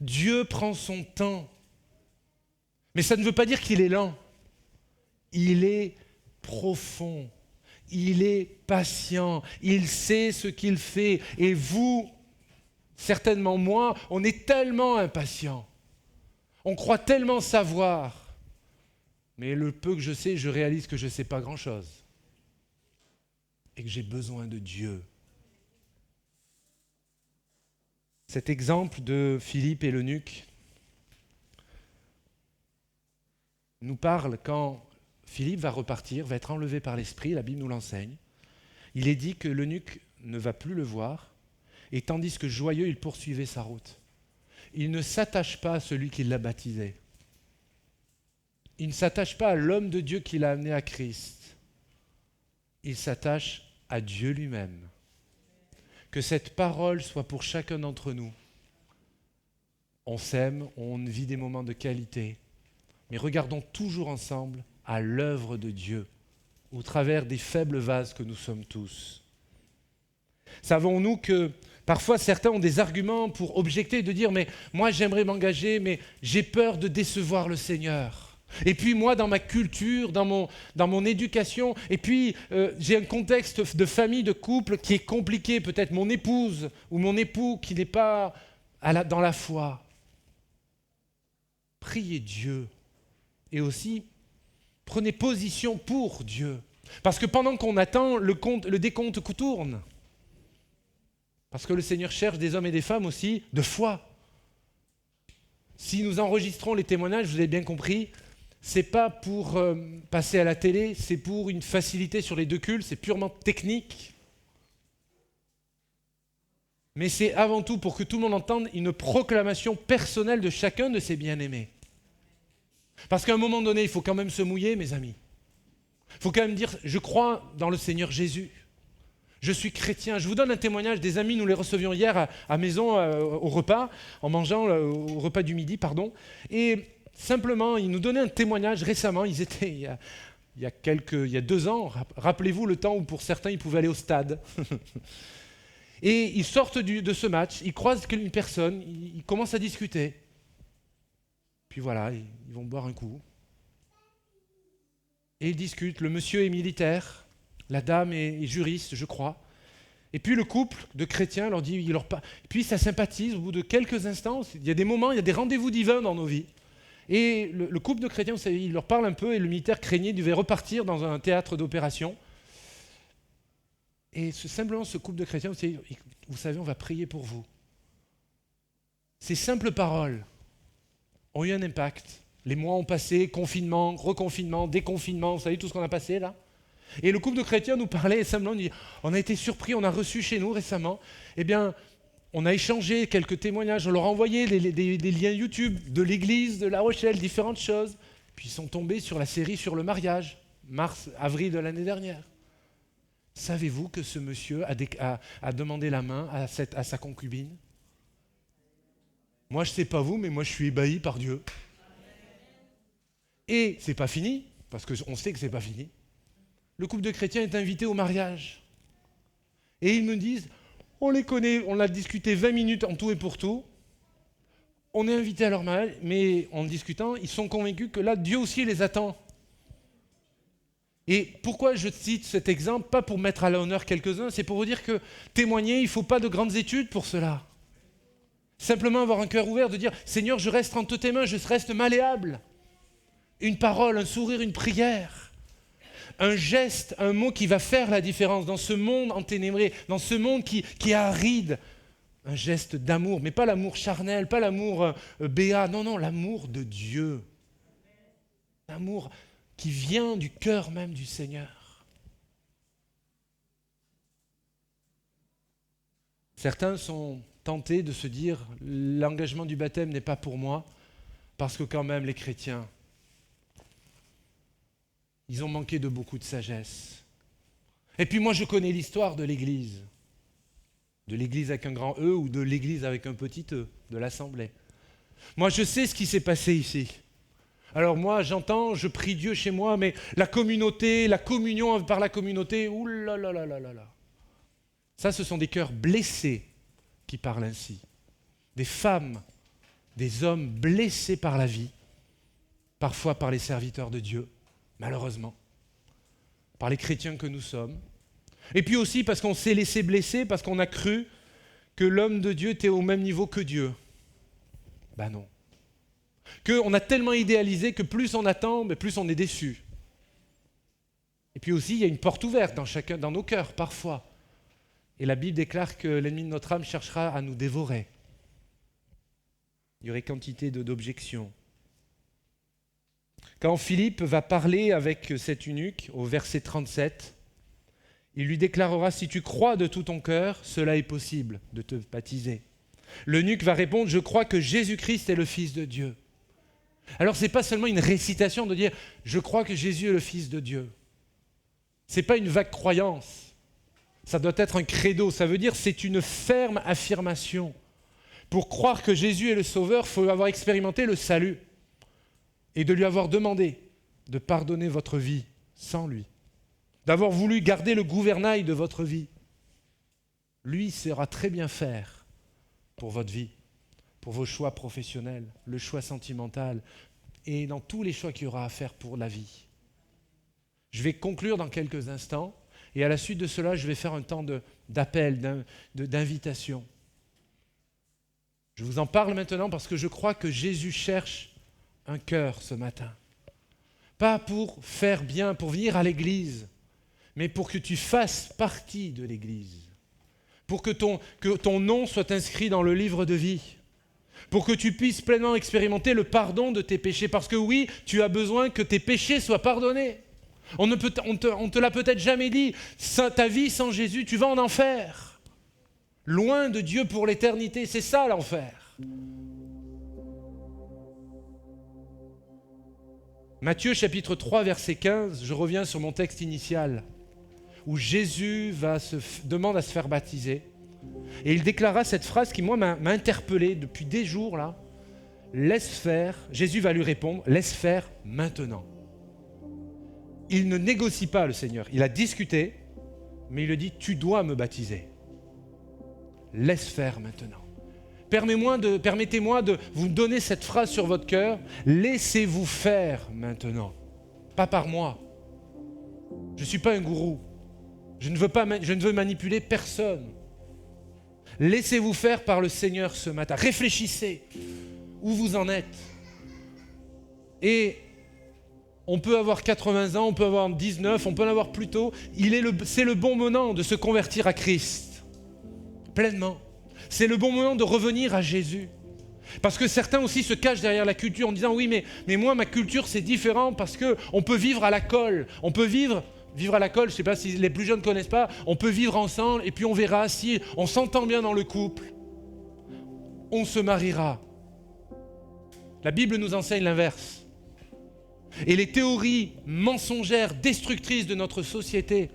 Speaker 1: Dieu prend son temps. Mais ça ne veut pas dire qu'il est lent. Il est profond. Il est patient. Il sait ce qu'il fait. Et vous, certainement moi, on est tellement impatients. On croit tellement savoir. Mais le peu que je sais, je réalise que je ne sais pas grand-chose. Et que j'ai besoin de Dieu. Cet exemple de Philippe et l'eunuque nous parle quand Philippe va repartir, va être enlevé par l'Esprit, la Bible nous l'enseigne. Il est dit que l'eunuque ne va plus le voir, et tandis que joyeux, il poursuivait sa route. Il ne s'attache pas à celui qui l'a baptisé. Il ne s'attache pas à l'homme de Dieu qui l'a amené à Christ. Il s'attache à Dieu lui-même. Que cette parole soit pour chacun d'entre nous. On s'aime, on vit des moments de qualité, mais regardons toujours ensemble à l'œuvre de Dieu, au travers des faibles vases que nous sommes tous. Savons-nous que parfois certains ont des arguments pour objecter, de dire « mais moi j'aimerais m'engager, mais j'ai peur de décevoir le Seigneur ». Et puis moi, dans ma culture, dans mon éducation, et puis j'ai un contexte de famille, de couple qui est compliqué, peut-être mon épouse ou mon époux qui n'est pas dans la foi. Priez Dieu et aussi prenez position pour Dieu. Parce que pendant qu'on attend, le décompte tourne. Parce que le Seigneur cherche des hommes et des femmes aussi de foi. Si nous enregistrons les témoignages, vous avez bien compris, c'est pas pour passer à la télé, c'est pour une facilité sur les 2 cultes, c'est purement technique. Mais c'est avant tout pour que tout le monde entende une proclamation personnelle de chacun de ses bien-aimés. Parce qu'à un moment donné, il faut quand même se mouiller, mes amis. Il faut quand même dire, je crois dans le Seigneur Jésus. Je suis chrétien. Je vous donne un témoignage des amis, nous les recevions hier à maison au repas, en mangeant au repas du midi, pardon. Et simplement, ils nous donnaient un témoignage récemment. Ils étaient il y a 2 ans. Rappelez-vous le temps où pour certains, ils pouvaient aller au stade. Et ils sortent de ce match, ils croisent une personne, ils commencent à discuter. Puis voilà, ils vont boire un coup. Et ils discutent. Le monsieur est militaire, la dame est juriste, je crois. Et puis le couple de chrétiens leur dit, puis ça sympathise au bout de quelques instants. Il y a des moments, il y a des rendez-vous divins dans nos vies. Et le couple de chrétiens, vous savez, il leur parle un peu et le militaire craignait, devait repartir dans un théâtre d'opération. Et simplement ce couple de chrétiens, vous savez, on va prier pour vous. Ces simples paroles ont eu un impact. Les mois ont passé, confinement, reconfinement, déconfinement, vous savez tout ce qu'on a passé là. Et le couple de chrétiens nous parlait simplement, on a été surpris, on a reçu chez nous récemment, eh bien, on a échangé quelques témoignages, on leur a envoyé des liens YouTube de l'église de La Rochelle, différentes choses, puis ils sont tombés sur la série sur le mariage, avril de l'année dernière. Savez-vous que ce monsieur a demandé la main à sa concubine? Moi, je ne sais pas vous, mais moi, je suis ébahi par Dieu. Et c'est pas fini, parce qu'on sait que c'est pas fini. Le couple de chrétiens est invité au mariage. Et ils me disent, on les connaît, on a discuté 20 minutes en tout et pour tout. On est invité à leur mariage, mais en discutant, ils sont convaincus que là, Dieu aussi les attend. Et pourquoi je cite cet exemple? Pas pour mettre à l'honneur quelques-uns, c'est pour vous dire que témoigner, il ne faut pas de grandes études pour cela. Simplement avoir un cœur ouvert, de dire « Seigneur, je reste entre tes mains, je reste malléable. » Une parole, un sourire, une prière, un geste, un mot qui va faire la différence dans ce monde enténébré, dans ce monde qui est aride. Un geste d'amour, mais pas l'amour charnel, pas l'amour béat, non, l'amour de Dieu. L'amour qui vient du cœur même du Seigneur. Certains sont tentés de se dire « l'engagement du baptême n'est pas pour moi » parce que quand même les chrétiens, ils ont manqué de beaucoup de sagesse. Et puis moi je connais l'histoire de l'Église avec un grand E ou de l'Église avec un petit E, de l'Assemblée. Moi je sais ce qui s'est passé ici. Alors moi, j'entends, je prie Dieu chez moi, mais la communauté, la communion par la communauté, oulala. Ça, ce sont des cœurs blessés qui parlent ainsi. Des femmes, des hommes blessés par la vie, parfois par les serviteurs de Dieu, malheureusement, par les chrétiens que nous sommes. Et puis aussi parce qu'on s'est laissé blesser, parce qu'on a cru que l'homme de Dieu était au même niveau que Dieu. Ben non. Qu'on a tellement idéalisé que plus on attend, mais plus on est déçu. Et puis aussi, il y a une porte ouverte dans nos cœurs, parfois. Et la Bible déclare que l'ennemi de notre âme cherchera à nous dévorer. Il y aurait quantité d'objections. Quand Philippe va parler avec cet eunuque, au verset 37, il lui déclarera « Si tu crois de tout ton cœur, cela est possible de te baptiser. » L'eunuque va répondre « Je crois que Jésus-Christ est le Fils de Dieu. » Alors ce n'est pas seulement une récitation de dire « Je crois que Jésus est le Fils de Dieu ». Ce n'est pas une vague croyance. Ça doit être un credo. Ça veut dire c'est une ferme affirmation. Pour croire que Jésus est le Sauveur, il faut avoir expérimenté le salut et de lui avoir demandé de pardonner votre vie sans lui, d'avoir voulu garder le gouvernail de votre vie. Lui saura très bien faire pour votre vie, pour vos choix professionnels, le choix sentimental et dans tous les choix qu'il y aura à faire pour la vie. Je vais conclure dans quelques instants et à la suite de cela, je vais faire un temps d'appel, d'invitation. Je vous en parle maintenant parce que je crois que Jésus cherche un cœur ce matin. Pas pour faire bien, pour venir à l'église, mais pour que tu fasses partie de l'église. Pour que ton nom soit inscrit dans le livre de vie. Pour que tu puisses pleinement expérimenter le pardon de tes péchés. Parce que oui, tu as besoin que tes péchés soient pardonnés. On te l'a peut-être jamais dit. Ta vie sans Jésus, tu vas en enfer. Loin de Dieu pour l'éternité, c'est ça l'enfer. Matthieu chapitre 3 verset 15, je reviens sur mon texte initial, où Jésus demande à se faire baptiser. Et il déclara cette phrase qui, moi, m'a interpellé depuis des jours, là. Laisse faire, Jésus va lui répondre, laisse faire maintenant. Il ne négocie pas le Seigneur, il a discuté, mais il lui dit, tu dois me baptiser. Laisse faire maintenant. Permettez-moi de vous donner cette phrase sur votre cœur. Laissez-vous faire maintenant. Pas par moi. Je ne suis pas un gourou. Je ne veux manipuler personne. Laissez-vous faire par le Seigneur ce matin. Réfléchissez où vous en êtes. Et on peut avoir 80 ans, on peut avoir 19, on peut en avoir plus tôt. C'est le bon moment de se convertir à Christ. Pleinement. C'est le bon moment de revenir à Jésus. Parce que certains aussi se cachent derrière la culture en disant « Oui, mais moi, ma culture, c'est différent parce qu'on peut vivre à la colle. On peut vivre à la colle, je ne sais pas si les plus jeunes ne connaissent pas. On peut vivre ensemble et puis on verra si on s'entend bien dans le couple. On se mariera. » La Bible nous enseigne l'inverse. Et les théories mensongères, destructrices de notre société,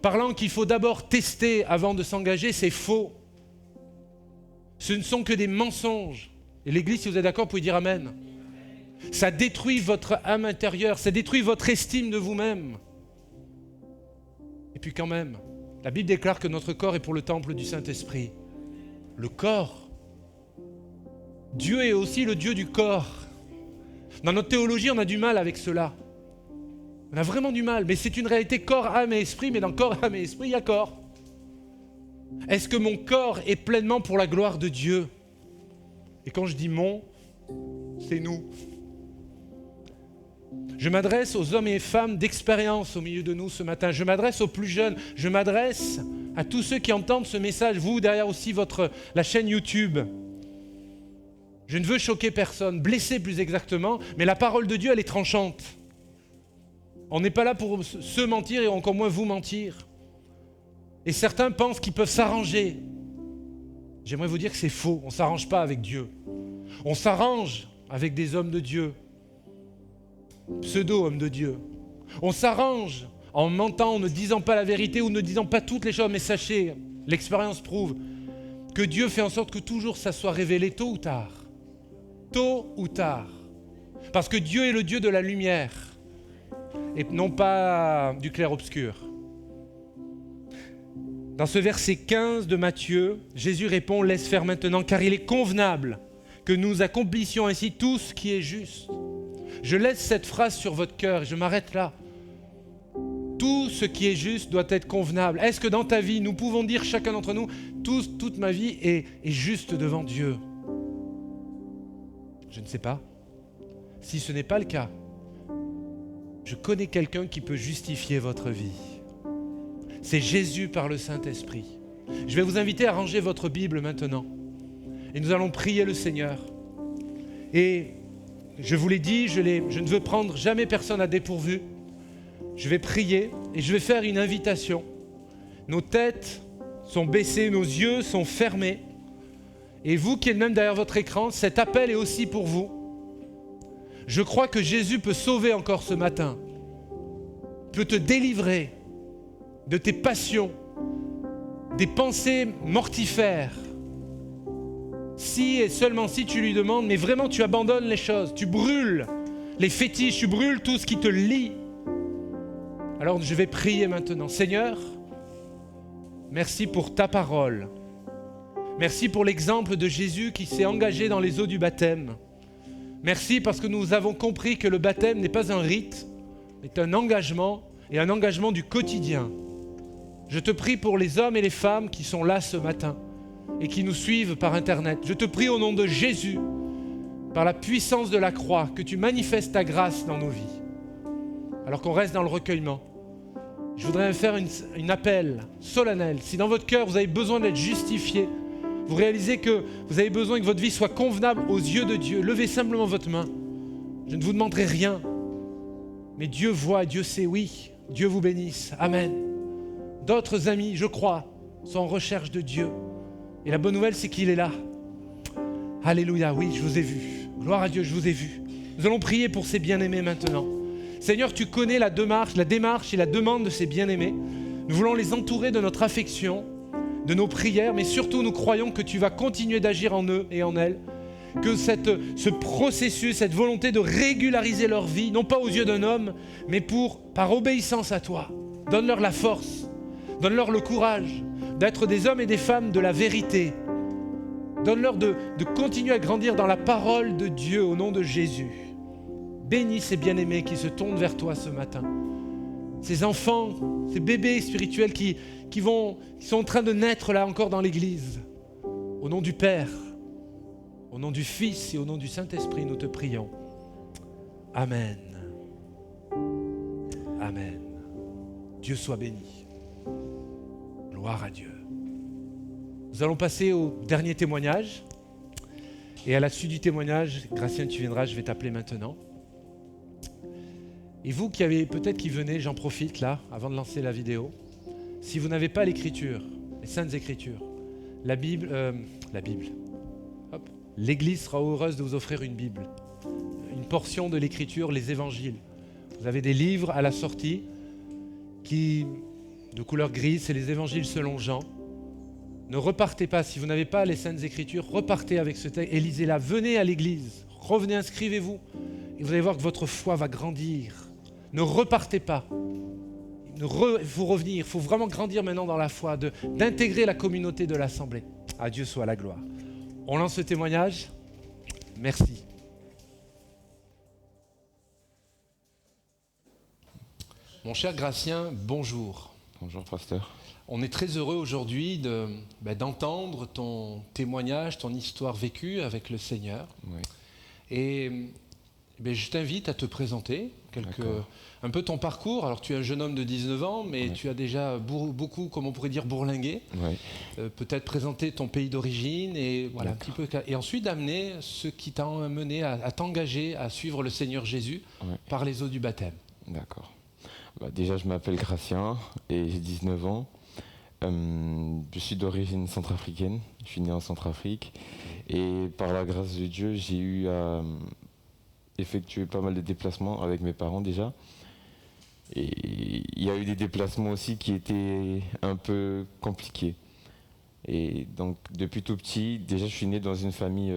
Speaker 1: parlant qu'il faut d'abord tester avant de s'engager, c'est faux. Ce ne sont que des mensonges. Et l'Église, si vous êtes d'accord, vous pouvez dire Amen. Ça détruit votre âme intérieure, ça détruit votre estime de vous-même. Et puis quand même, la Bible déclare que notre corps est pour le temple du Saint-Esprit. Le corps. Dieu est aussi le Dieu du corps. Dans notre théologie, on a du mal avec cela. On a vraiment du mal, mais c'est une réalité corps, âme et esprit, mais dans corps, âme et esprit, il y a corps. Est-ce que mon corps est pleinement pour la gloire de Dieu? Et quand je dis mon, c'est nous. Je m'adresse aux hommes et femmes d'expérience au milieu de nous ce matin. Je m'adresse aux plus jeunes. Je m'adresse à tous ceux qui entendent ce message. Vous, derrière aussi la chaîne YouTube. Je ne veux choquer personne, blesser plus exactement, mais la parole de Dieu, elle est tranchante. On n'est pas là pour se mentir et encore moins vous mentir. Et certains pensent qu'ils peuvent s'arranger. J'aimerais vous dire que c'est faux. On ne s'arrange pas avec Dieu. On s'arrange avec des hommes de Dieu. Pseudo-hommes de Dieu. On s'arrange en mentant, en ne disant pas la vérité ou ne disant pas toutes les choses. Mais sachez, l'expérience prouve que Dieu fait en sorte que toujours ça soit révélé tôt ou tard. Tôt ou tard. Parce que Dieu est le Dieu de la lumière et non pas du clair-obscur. Dans ce verset 15 de Matthieu, Jésus répond « Laisse faire maintenant, car il est convenable que nous accomplissions ainsi tout ce qui est juste. » Je laisse cette phrase sur votre cœur et je m'arrête là. Tout ce qui est juste doit être convenable. Est-ce que dans ta vie, nous pouvons dire chacun d'entre nous, toute ma vie est juste devant Dieu? Je ne sais pas. Si ce n'est pas le cas, je connais quelqu'un qui peut justifier votre vie. C'est Jésus par le Saint-Esprit. Je vais vous inviter à ranger votre Bible maintenant. Et nous allons prier le Seigneur. Et je vous l'ai dit, je ne veux prendre jamais personne à dépourvu. Je vais prier et je vais faire une invitation. Nos têtes sont baissées, nos yeux sont fermés. Et vous qui êtes même derrière votre écran, cet appel est aussi pour vous. Je crois que Jésus peut sauver encore ce matin, peut te délivrer de tes passions, des pensées mortifères. Si et seulement si tu lui demandes, mais vraiment tu abandonnes les choses, tu brûles les fétiches, tu brûles tout ce qui te lie. Alors je vais prier maintenant. Seigneur, merci pour ta parole. Merci pour l'exemple de Jésus qui s'est engagé dans les eaux du baptême. Merci parce que nous avons compris que le baptême n'est pas un rite, mais un engagement et un engagement du quotidien. Je te prie pour les hommes et les femmes qui sont là ce matin et qui nous suivent par Internet. Je te prie au nom de Jésus, par la puissance de la croix, que tu manifestes ta grâce dans nos vies. Alors qu'on reste dans le recueillement, je voudrais faire un appel solennel. Si dans votre cœur vous avez besoin d'être justifié, vous réalisez que vous avez besoin que votre vie soit convenable aux yeux de Dieu, levez simplement votre main. Je ne vous demanderai rien, mais Dieu voit, Dieu sait, oui. Dieu vous bénisse. Amen. D'autres amis, je crois, sont en recherche de Dieu. Et la bonne nouvelle, c'est qu'il est là. Alléluia, oui, je vous ai vu. Gloire à Dieu, je vous ai vu. Nous allons prier pour ces bien-aimés maintenant. Seigneur, tu connais la démarche et la demande de ces bien-aimés. Nous voulons les entourer de notre affection, de nos prières, mais surtout nous croyons que tu vas continuer d'agir en eux et en elles, que ce processus, cette volonté de régulariser leur vie, non pas aux yeux d'un homme, mais par obéissance à toi, donne-leur la force, donne-leur le courage d'être des hommes et des femmes de la vérité, donne-leur de continuer à grandir dans la parole de Dieu au nom de Jésus. Bénis ces bien-aimés qui se tournent vers toi ce matin. Ces enfants, ces bébés spirituels qui sont en train de naître là encore dans l'église. Au nom du Père, au nom du Fils et au nom du Saint-Esprit, nous te prions. Amen. Amen. Dieu soit béni. Gloire à Dieu. Nous allons passer au dernier témoignage. Et à la suite du témoignage, Gracien, tu viendras, je vais t'appeler maintenant. Et vous qui venez, j'en profite là, avant de lancer la vidéo. Si vous n'avez pas l'écriture, les Saintes Écritures, la Bible, l'Église sera heureuse de vous offrir une Bible, une portion de l'Écriture, les Évangiles. Vous avez des livres à la sortie de couleur grise, c'est les Évangiles selon Jean. Ne repartez pas, si vous n'avez pas les Saintes Écritures, repartez avec ce texte et lisez-la. Venez à l'Église, revenez, inscrivez-vous et vous allez voir que votre foi va grandir. Ne repartez pas. Il faut revenir, il faut vraiment grandir maintenant dans la foi, d'intégrer la communauté de l'Assemblée. À Dieu soit la gloire. On lance ce témoignage. Merci. Mon cher Gracien, bonjour.
Speaker 6: Bonjour, pasteur.
Speaker 1: On est très heureux aujourd'hui d'entendre ton témoignage, ton histoire vécue avec le Seigneur.
Speaker 6: Oui.
Speaker 1: Et je t'invite à te présenter un peu ton parcours. Alors tu es un jeune homme de 19 ans, mais tu as déjà beaucoup, comme on pourrait dire, bourlingué.
Speaker 6: Oui.
Speaker 1: Peut-être présenter ton pays d'origine et voilà un petit peu. Et ensuite d'amener ce qui t'a amené à t'engager à suivre le Seigneur Jésus par les eaux du baptême.
Speaker 6: D'accord. Déjà, je m'appelle Gracien et j'ai 19 ans. Je suis d'origine centrafricaine. Je suis né en Centrafrique. Et par la grâce de Dieu, j'ai eu à effectuer pas mal de déplacements avec mes parents déjà. Et il y a eu des déplacements aussi qui étaient un peu compliqués. Et donc, depuis tout petit, déjà, je suis né dans une famille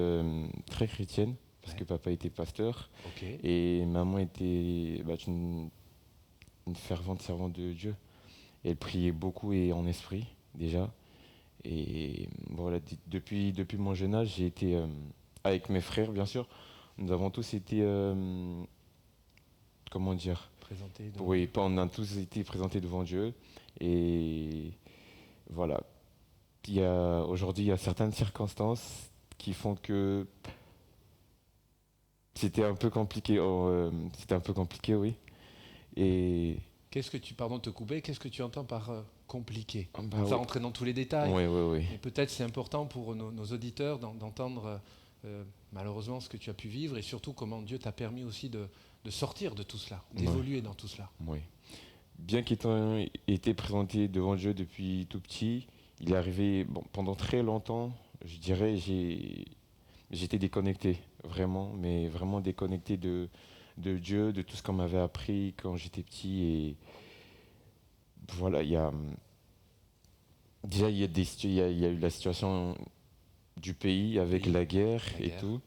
Speaker 6: très chrétienne. parce
Speaker 1: Ouais.
Speaker 6: que papa était pasteur
Speaker 1: Ok.
Speaker 6: et maman était une fervente servante de Dieu. Elle priait beaucoup et en esprit déjà. Et voilà, depuis mon jeune âge, j'ai été avec mes frères, bien sûr. Nous avons tous été, comment dire,
Speaker 1: Présenté.
Speaker 6: oui, on a tous été présentés devant Dieu. Et voilà. Aujourd'hui, il y a certaines circonstances qui font que c'était un peu compliqué. C'était un peu compliqué, oui. Et
Speaker 1: Pardon de te couper, qu'est-ce que tu entends par compliqué?
Speaker 6: bah,
Speaker 1: Sans rentrer dans tous les détails.
Speaker 6: oui, oui, oui.
Speaker 1: Mais peut-être c'est important pour nos auditeurs d'entendre malheureusement ce que tu as pu vivre et surtout comment Dieu t'a permis aussi de sortir de tout cela, d'évoluer dans tout cela.
Speaker 6: Oui. Bien qu'ayant été présenté devant Dieu depuis tout petit, il est arrivé, pendant très longtemps, je dirais, j'étais déconnecté, vraiment, mais vraiment déconnecté de Dieu, de tout ce qu'on m'avait appris quand j'étais petit. Et voilà, déjà, il y a eu la situation du pays avec
Speaker 1: Oui,
Speaker 6: la guerre
Speaker 1: la
Speaker 6: et
Speaker 1: guerre.
Speaker 6: tout.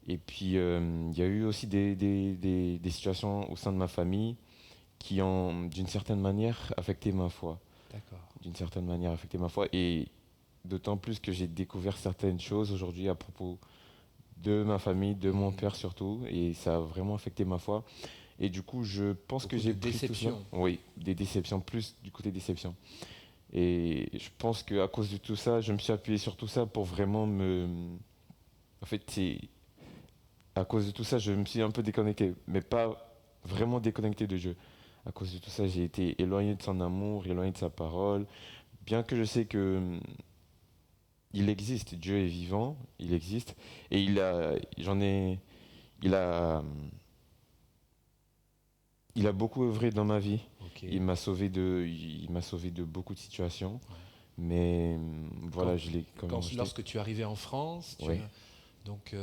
Speaker 6: Et puis, il y a eu aussi des situations au sein de ma famille qui ont, d'une certaine manière, affecté ma foi.
Speaker 1: D'accord.
Speaker 6: D'une certaine manière, affecté ma foi. Et d'autant plus que j'ai découvert certaines choses aujourd'hui à propos de ma famille, de mon père surtout. Et ça a vraiment affecté ma foi. Et du coup, je pense que
Speaker 1: Beaucoup
Speaker 6: j'ai
Speaker 1: de
Speaker 6: pris tout ça.
Speaker 1: déceptions.
Speaker 6: Oui, des déceptions, plus du côté déception. Et je pense qu'à cause de tout ça, je me suis appuyé sur tout ça pour vraiment me... En fait, c'est... À cause de tout ça, je me suis un peu déconnecté, mais pas vraiment déconnecté de Dieu. À cause de tout ça, j'ai été éloigné de son amour, éloigné de sa parole. Bien que je sais que il existe, Dieu est vivant, il existe, et il a beaucoup œuvré dans ma vie.
Speaker 1: Ok.
Speaker 6: Il m'a sauvé de beaucoup de situations, mais voilà, je l'ai quand même rejeté.
Speaker 1: Lorsque tu es arrivé en France,
Speaker 6: Oui.
Speaker 1: donc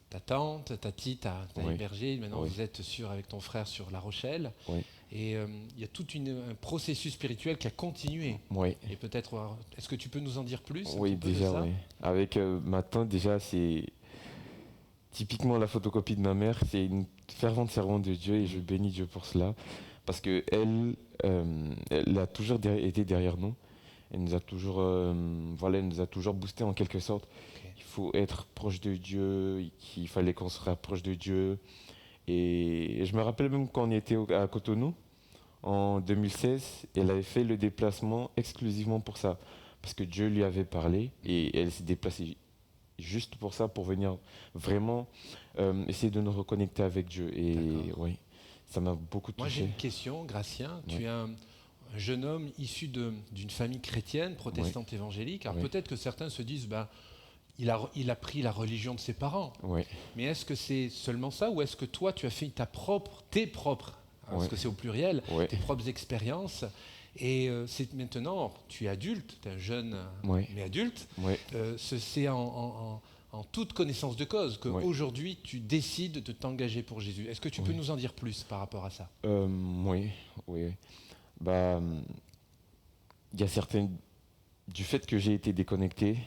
Speaker 1: ta tante, ta tante t'a
Speaker 6: Oui.
Speaker 1: hébergé. Maintenant,
Speaker 6: Oui.
Speaker 1: vous êtes avec ton frère sur La Rochelle.
Speaker 6: Oui.
Speaker 1: Et il y a tout un processus spirituel qui a continué.
Speaker 6: Oui.
Speaker 1: Et peut-être, est-ce que tu peux nous en dire plus un
Speaker 6: Oui,
Speaker 1: petit peu de
Speaker 6: déjà,
Speaker 1: ça?
Speaker 6: oui. Avec ma tante, déjà, c'est typiquement la photocopie de ma mère. C'est une fervente servante de Dieu et je bénis Dieu pour cela. Parce qu'elle elle a toujours été derrière nous. Elle nous a toujours, elle nous a toujours boosté en quelque sorte.
Speaker 1: Ok.
Speaker 6: Il faut être proche de Dieu, qu'il fallait qu'on se rapproche de Dieu. Et je me rappelle même quand on était à Cotonou, en 2016, elle avait fait le déplacement exclusivement pour ça. Parce que Dieu lui avait parlé et elle s'est déplacée juste pour ça, pour venir vraiment essayer de nous reconnecter avec Dieu. Et
Speaker 1: D'accord.
Speaker 6: oui, ça m'a beaucoup
Speaker 1: Moi, j'ai
Speaker 6: touché.
Speaker 1: une question, Gratien.
Speaker 6: Oui.
Speaker 1: Tu es un jeune homme issu d'une famille chrétienne, protestante évangélique. Alors
Speaker 6: Oui.
Speaker 1: peut-être que certains se disent, il a pris la religion de ses parents.
Speaker 6: Oui,
Speaker 1: Mais est-ce que c'est seulement ça ou est-ce que toi, tu as fait tes propres, parce
Speaker 6: Ouais.
Speaker 1: que c'est au pluriel,
Speaker 6: Ouais.
Speaker 1: tes propres expériences et c'est maintenant, tu es adulte, tu es un jeune
Speaker 6: Ouais.
Speaker 1: mais adulte,
Speaker 6: oui,
Speaker 1: c'est en toute connaissance de cause qu'aujourd'hui tu décides de t'engager pour Jésus. Est-ce que tu peux
Speaker 6: Oui.
Speaker 1: nous en dire plus par rapport à ça?
Speaker 6: oui, oui. Bah, il y a certaines... Du fait que j'ai été déconnecté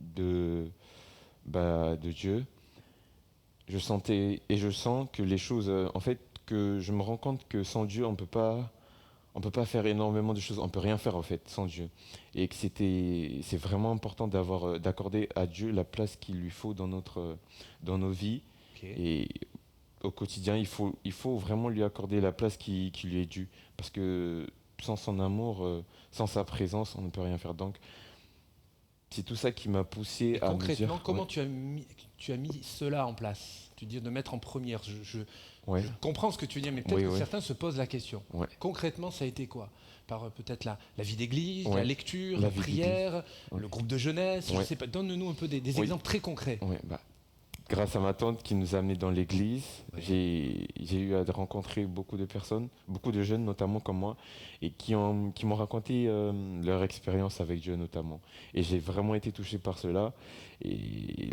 Speaker 6: de Dieu, je sentais et je sens que les choses... en fait, que je me rends compte que sans Dieu, on peut pas faire énormément de choses. On peut rien faire, en fait, sans Dieu. Et que c'est vraiment important d'accorder à Dieu la place qu'il lui faut dans nos vies.
Speaker 1: Ok.
Speaker 6: Et au quotidien, il faut vraiment lui accorder la place qui lui est due. Parce que sans son amour, sans sa présence, on ne peut rien faire. Donc, c'est tout ça qui m'a poussé
Speaker 1: Et
Speaker 6: à me
Speaker 1: concrètement,
Speaker 6: dire...
Speaker 1: comment tu as mis cela en place? Tu dis de mettre en première. Je
Speaker 6: Ouais.
Speaker 1: comprends ce que tu dis, mais peut-être
Speaker 6: Oui,
Speaker 1: que
Speaker 6: oui.
Speaker 1: certains se posent la question.
Speaker 6: Ouais.
Speaker 1: Concrètement, ça a été quoi? Par peut-être la vie d'église,
Speaker 6: Ouais.
Speaker 1: la lecture,
Speaker 6: La
Speaker 1: la
Speaker 6: vie
Speaker 1: prière,
Speaker 6: Ouais.
Speaker 1: le groupe de jeunesse, je
Speaker 6: Ouais.
Speaker 1: sais pas. Donne-nous un peu des
Speaker 6: Oui.
Speaker 1: exemples très concrets.
Speaker 6: Ouais, grâce à ma tante qui nous a amenés dans l'église,
Speaker 1: Ouais.
Speaker 6: j'ai eu à rencontrer beaucoup de personnes, beaucoup de jeunes notamment comme moi, et qui m'ont raconté leur expérience avec Dieu notamment. Et j'ai vraiment été touché par cela. Et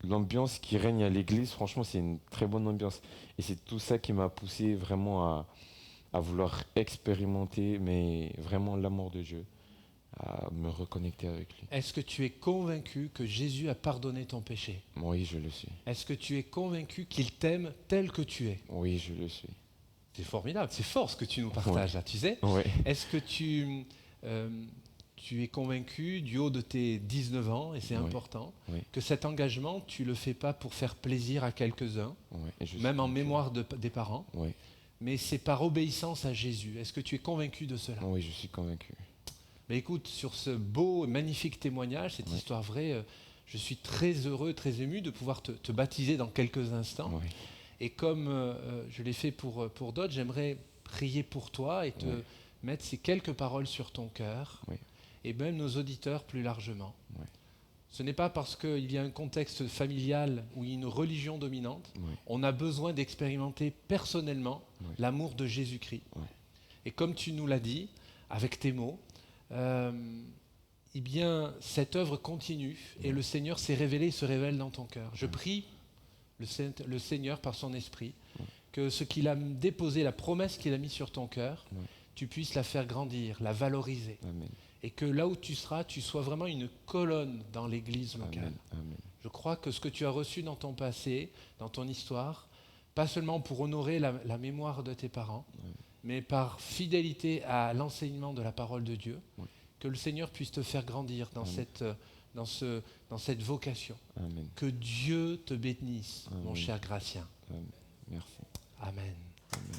Speaker 6: l'ambiance qui règne à l'église, franchement, c'est une très bonne ambiance. Et c'est tout ça qui m'a poussé vraiment à vouloir expérimenter, mais vraiment l'amour de Dieu. à me reconnecter avec lui.
Speaker 1: Est-ce que tu es convaincu que Jésus a pardonné ton péché?
Speaker 6: Oui, je le suis.
Speaker 1: Est-ce que tu es convaincu qu'il t'aime tel que tu es?
Speaker 6: Oui, je le suis.
Speaker 1: C'est formidable, c'est fort ce que tu nous partages là, tu sais.
Speaker 6: Oui.
Speaker 1: Est-ce que tu es convaincu du haut de tes 19 ans, et c'est
Speaker 6: Oui.
Speaker 1: important,
Speaker 6: Oui.
Speaker 1: que cet engagement, tu ne le fais pas pour faire plaisir à quelques-uns,
Speaker 6: Oui. Et je suis
Speaker 1: même en
Speaker 6: convaincu.
Speaker 1: mémoire des parents,
Speaker 6: Oui.
Speaker 1: mais c'est par obéissance à Jésus. Est-ce que tu es convaincu de cela?
Speaker 6: Oui, je suis convaincu.
Speaker 1: Mais écoute, sur ce beau et magnifique témoignage, cette
Speaker 6: Oui.
Speaker 1: histoire vraie, je suis très heureux, très ému de pouvoir te baptiser dans quelques instants.
Speaker 6: Oui.
Speaker 1: Et comme je l'ai fait pour d'autres, j'aimerais prier pour toi et te
Speaker 6: Oui.
Speaker 1: mettre ces quelques paroles sur ton cœur,
Speaker 6: Oui.
Speaker 1: et même nos auditeurs plus largement.
Speaker 6: Oui.
Speaker 1: Ce n'est pas parce qu'il y a un contexte familial ou une religion dominante,
Speaker 6: Oui.
Speaker 1: on a besoin d'expérimenter personnellement
Speaker 6: Oui.
Speaker 1: l'amour de Jésus-Christ.
Speaker 6: Oui.
Speaker 1: Et comme tu nous l'as dit, avec tes mots, eh bien, cette œuvre continue et le Seigneur s'est révélé et se révèle dans ton cœur. Je prie le Seigneur par son esprit que ce qu'il a déposé, la promesse qu'il a mise sur ton cœur, tu puisses la faire grandir, la valoriser.
Speaker 6: Amen.
Speaker 1: Et que là où tu seras, tu sois vraiment une colonne dans l'église locale.
Speaker 6: Amen. Amen.
Speaker 1: Je crois que ce que tu as reçu dans ton passé, dans ton histoire, pas seulement pour honorer la mémoire de tes parents, mais par fidélité à l'enseignement de la parole de Dieu, que le Seigneur puisse te faire grandir dans cette vocation.
Speaker 6: Amen.
Speaker 1: Que Dieu te bénisse, mon
Speaker 6: Amen.
Speaker 1: cher Gratien.
Speaker 6: Amen. Merci.
Speaker 1: Amen.
Speaker 6: Amen.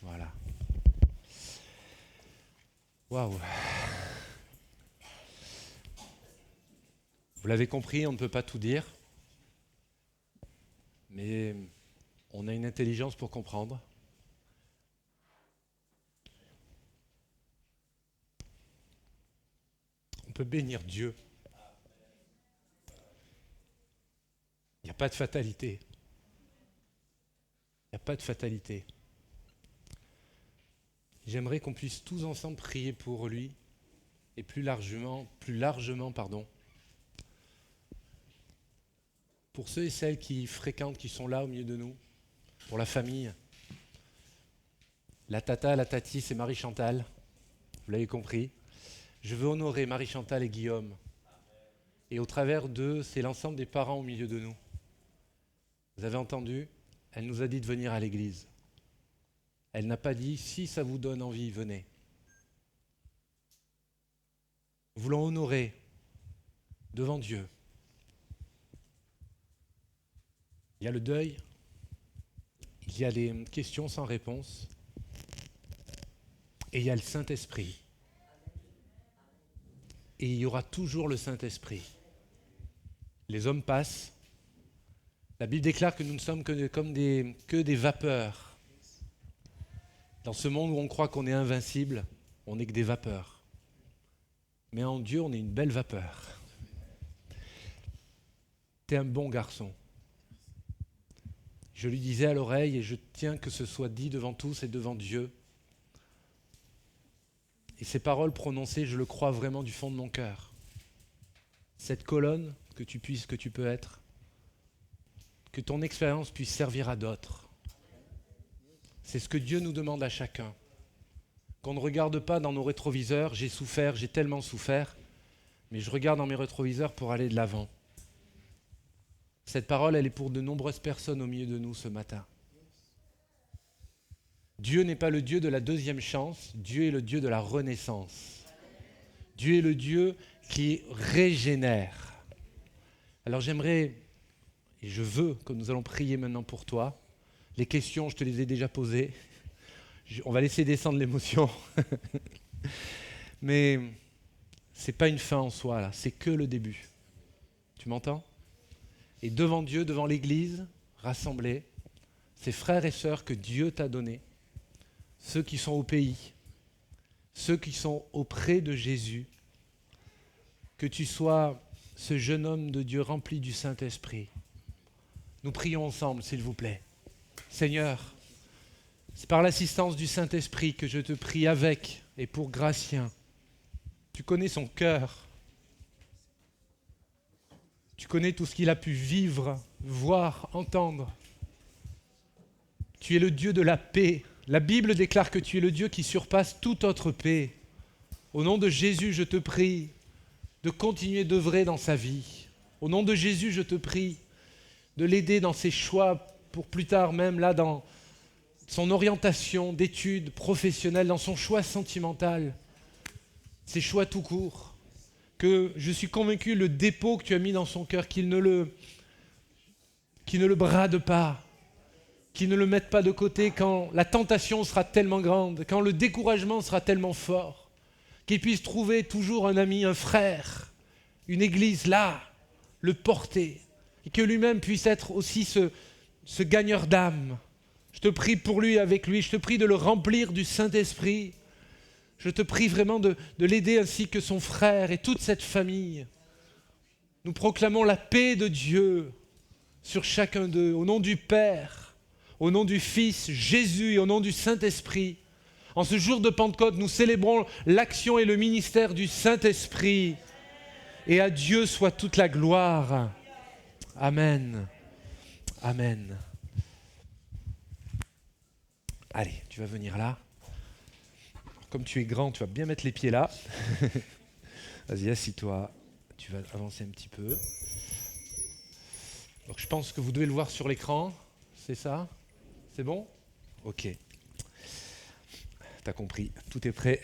Speaker 1: Voilà. Waouh. Vous l'avez compris, on ne peut pas tout dire, mais on a une intelligence pour comprendre. On peut bénir Dieu. Il n'y a pas de fatalité. Il n'y a pas de fatalité. J'aimerais qu'on puisse tous ensemble prier pour lui et plus largement, pour ceux et celles qui fréquentent, qui sont là au milieu de nous, pour la famille. La tata, la tati, c'est Marie-Chantal, vous l'avez compris. Je veux honorer Marie-Chantal et Guillaume. Et au travers d'eux, c'est l'ensemble des parents au milieu de nous. Vous avez entendu? Elle nous a dit de venir à l'église. Elle n'a pas dit, si ça vous donne envie, venez. Nous voulons honorer devant Dieu. Il y a le deuil, il y a les questions sans réponse, et il y a le Saint-Esprit. Et il y aura toujours le Saint-Esprit. Les hommes passent. La Bible déclare que nous ne sommes que des vapeurs. Dans ce monde où on croit qu'on est invincible, on n'est que des vapeurs. Mais en Dieu, on est une belle vapeur. T'es un bon garçon. Je lui disais à l'oreille, et je tiens que ce soit dit devant tous et devant Dieu. Et ces paroles prononcées, je le crois vraiment du fond de mon cœur. Cette colonne que tu peux être, que ton expérience puisse servir à d'autres. C'est ce que Dieu nous demande à chacun. Qu'on ne regarde pas dans nos rétroviseurs, j'ai souffert, j'ai tellement souffert, mais je regarde dans mes rétroviseurs pour aller de l'avant. Cette parole, elle est pour de nombreuses personnes au milieu de nous ce matin. Dieu n'est pas le Dieu de la deuxième chance, Dieu est le Dieu de la renaissance. Dieu est le Dieu qui régénère. Alors j'aimerais, et je veux que nous allons prier maintenant pour toi. Les questions, je te les ai déjà posées. On va laisser descendre l'émotion. Mais ce n'est pas une fin en soi, là. C'est que le début. Tu m'entends? Et devant Dieu, devant l'Église, rassemblés, ces frères et sœurs que Dieu t'a donnés, ceux qui sont au pays, ceux qui sont auprès de Jésus, que tu sois ce jeune homme de Dieu rempli du Saint-Esprit. Nous prions ensemble, s'il vous plaît. Seigneur, c'est par l'assistance du Saint-Esprit que je te prie avec et pour Gratien. Tu connais son cœur. Tu connais tout ce qu'il a pu vivre, voir, entendre. Tu es le Dieu de la paix. La Bible déclare que tu es le Dieu qui surpasse toute autre paix. Au nom de Jésus, je te prie de continuer d'œuvrer dans sa vie. Au nom de Jésus, je te prie de l'aider dans ses choix pour plus tard, même là, dans son orientation d'études professionnelles, dans son choix sentimental, ses choix tout court. Que je suis convaincu, le dépôt que tu as mis dans son cœur, qu'il ne le brade pas, qu'il ne le mette pas de côté quand la tentation sera tellement grande, quand le découragement sera tellement fort, qu'il puisse trouver toujours un ami, un frère, une église là, le porter, et que lui-même puisse être aussi ce gagneur d'âme. Je te prie pour lui, avec lui, je te prie de le remplir du Saint-Esprit. Je te prie vraiment de l'aider ainsi que son frère et toute cette famille. Nous proclamons la paix de Dieu sur chacun d'eux, au nom du Père, au nom du Fils Jésus et au nom du Saint-Esprit. En ce jour de Pentecôte, nous célébrons l'action et le ministère du Saint-Esprit. Et à Dieu soit toute la gloire. Amen. Amen. Allez, tu vas venir là. Comme tu es grand, tu vas bien mettre les pieds là. Vas-y, assis-toi. Tu vas avancer un petit peu. Donc je pense que vous devez le voir sur l'écran. C'est ça? C'est bon? Ok. T'as compris, tout est prêt.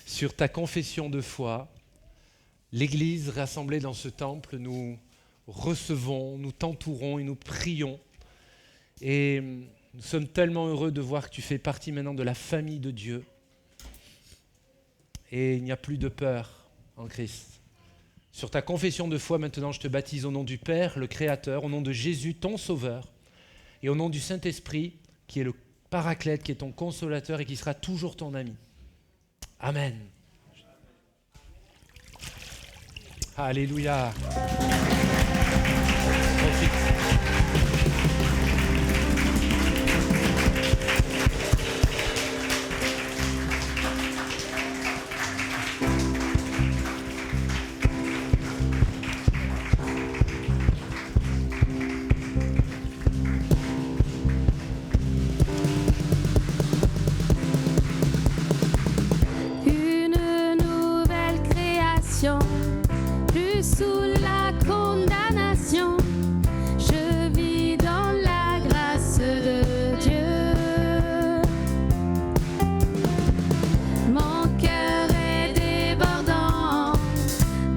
Speaker 1: Sur ta confession de foi, l'Église rassemblée dans ce temple, nous recevons, nous t'entourons et nous prions. Et nous sommes tellement heureux de voir que tu fais partie maintenant de la famille de Dieu. Et il n'y a plus de peur en Christ. Sur ta confession de foi, maintenant, je te baptise au nom du Père, le Créateur, au nom de Jésus, ton Sauveur, et au nom du Saint-Esprit, qui est le Paraclète, qui est ton consolateur et qui sera toujours ton ami. Amen. Alléluia. Profite.
Speaker 3: Plus sous la condamnation, je vis dans la grâce de Dieu. Mon cœur est débordant,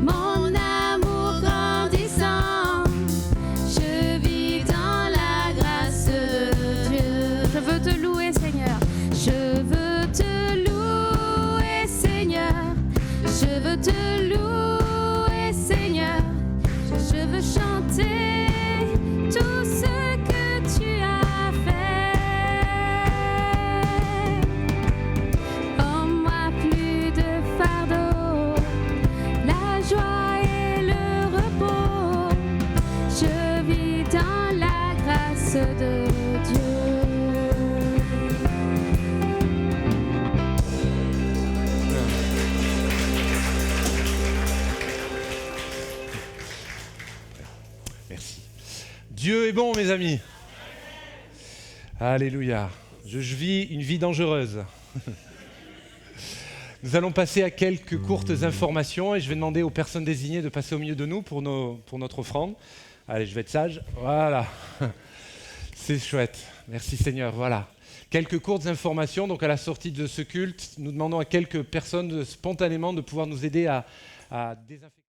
Speaker 3: mon amour grandissant, je vis dans la grâce de Dieu. Je veux te louer, Seigneur, je veux te louer, Seigneur, je veux te louer, Seigneur, je veux chanter tout ce que tu as fait. En moi plus de fardeau, la joie et le repos, je vis dans la grâce de Dieu.
Speaker 1: Dieu est bon, mes amis. Alléluia. Je vis une vie dangereuse. Nous allons passer à quelques courtes informations et je vais demander aux personnes désignées de passer au milieu de nous pour notre offrande. Allez, je vais être sage. Voilà. C'est chouette. Merci Seigneur. Voilà. Quelques courtes informations. Donc à la sortie de ce culte, nous demandons à quelques personnes spontanément de pouvoir nous aider à désinfecter.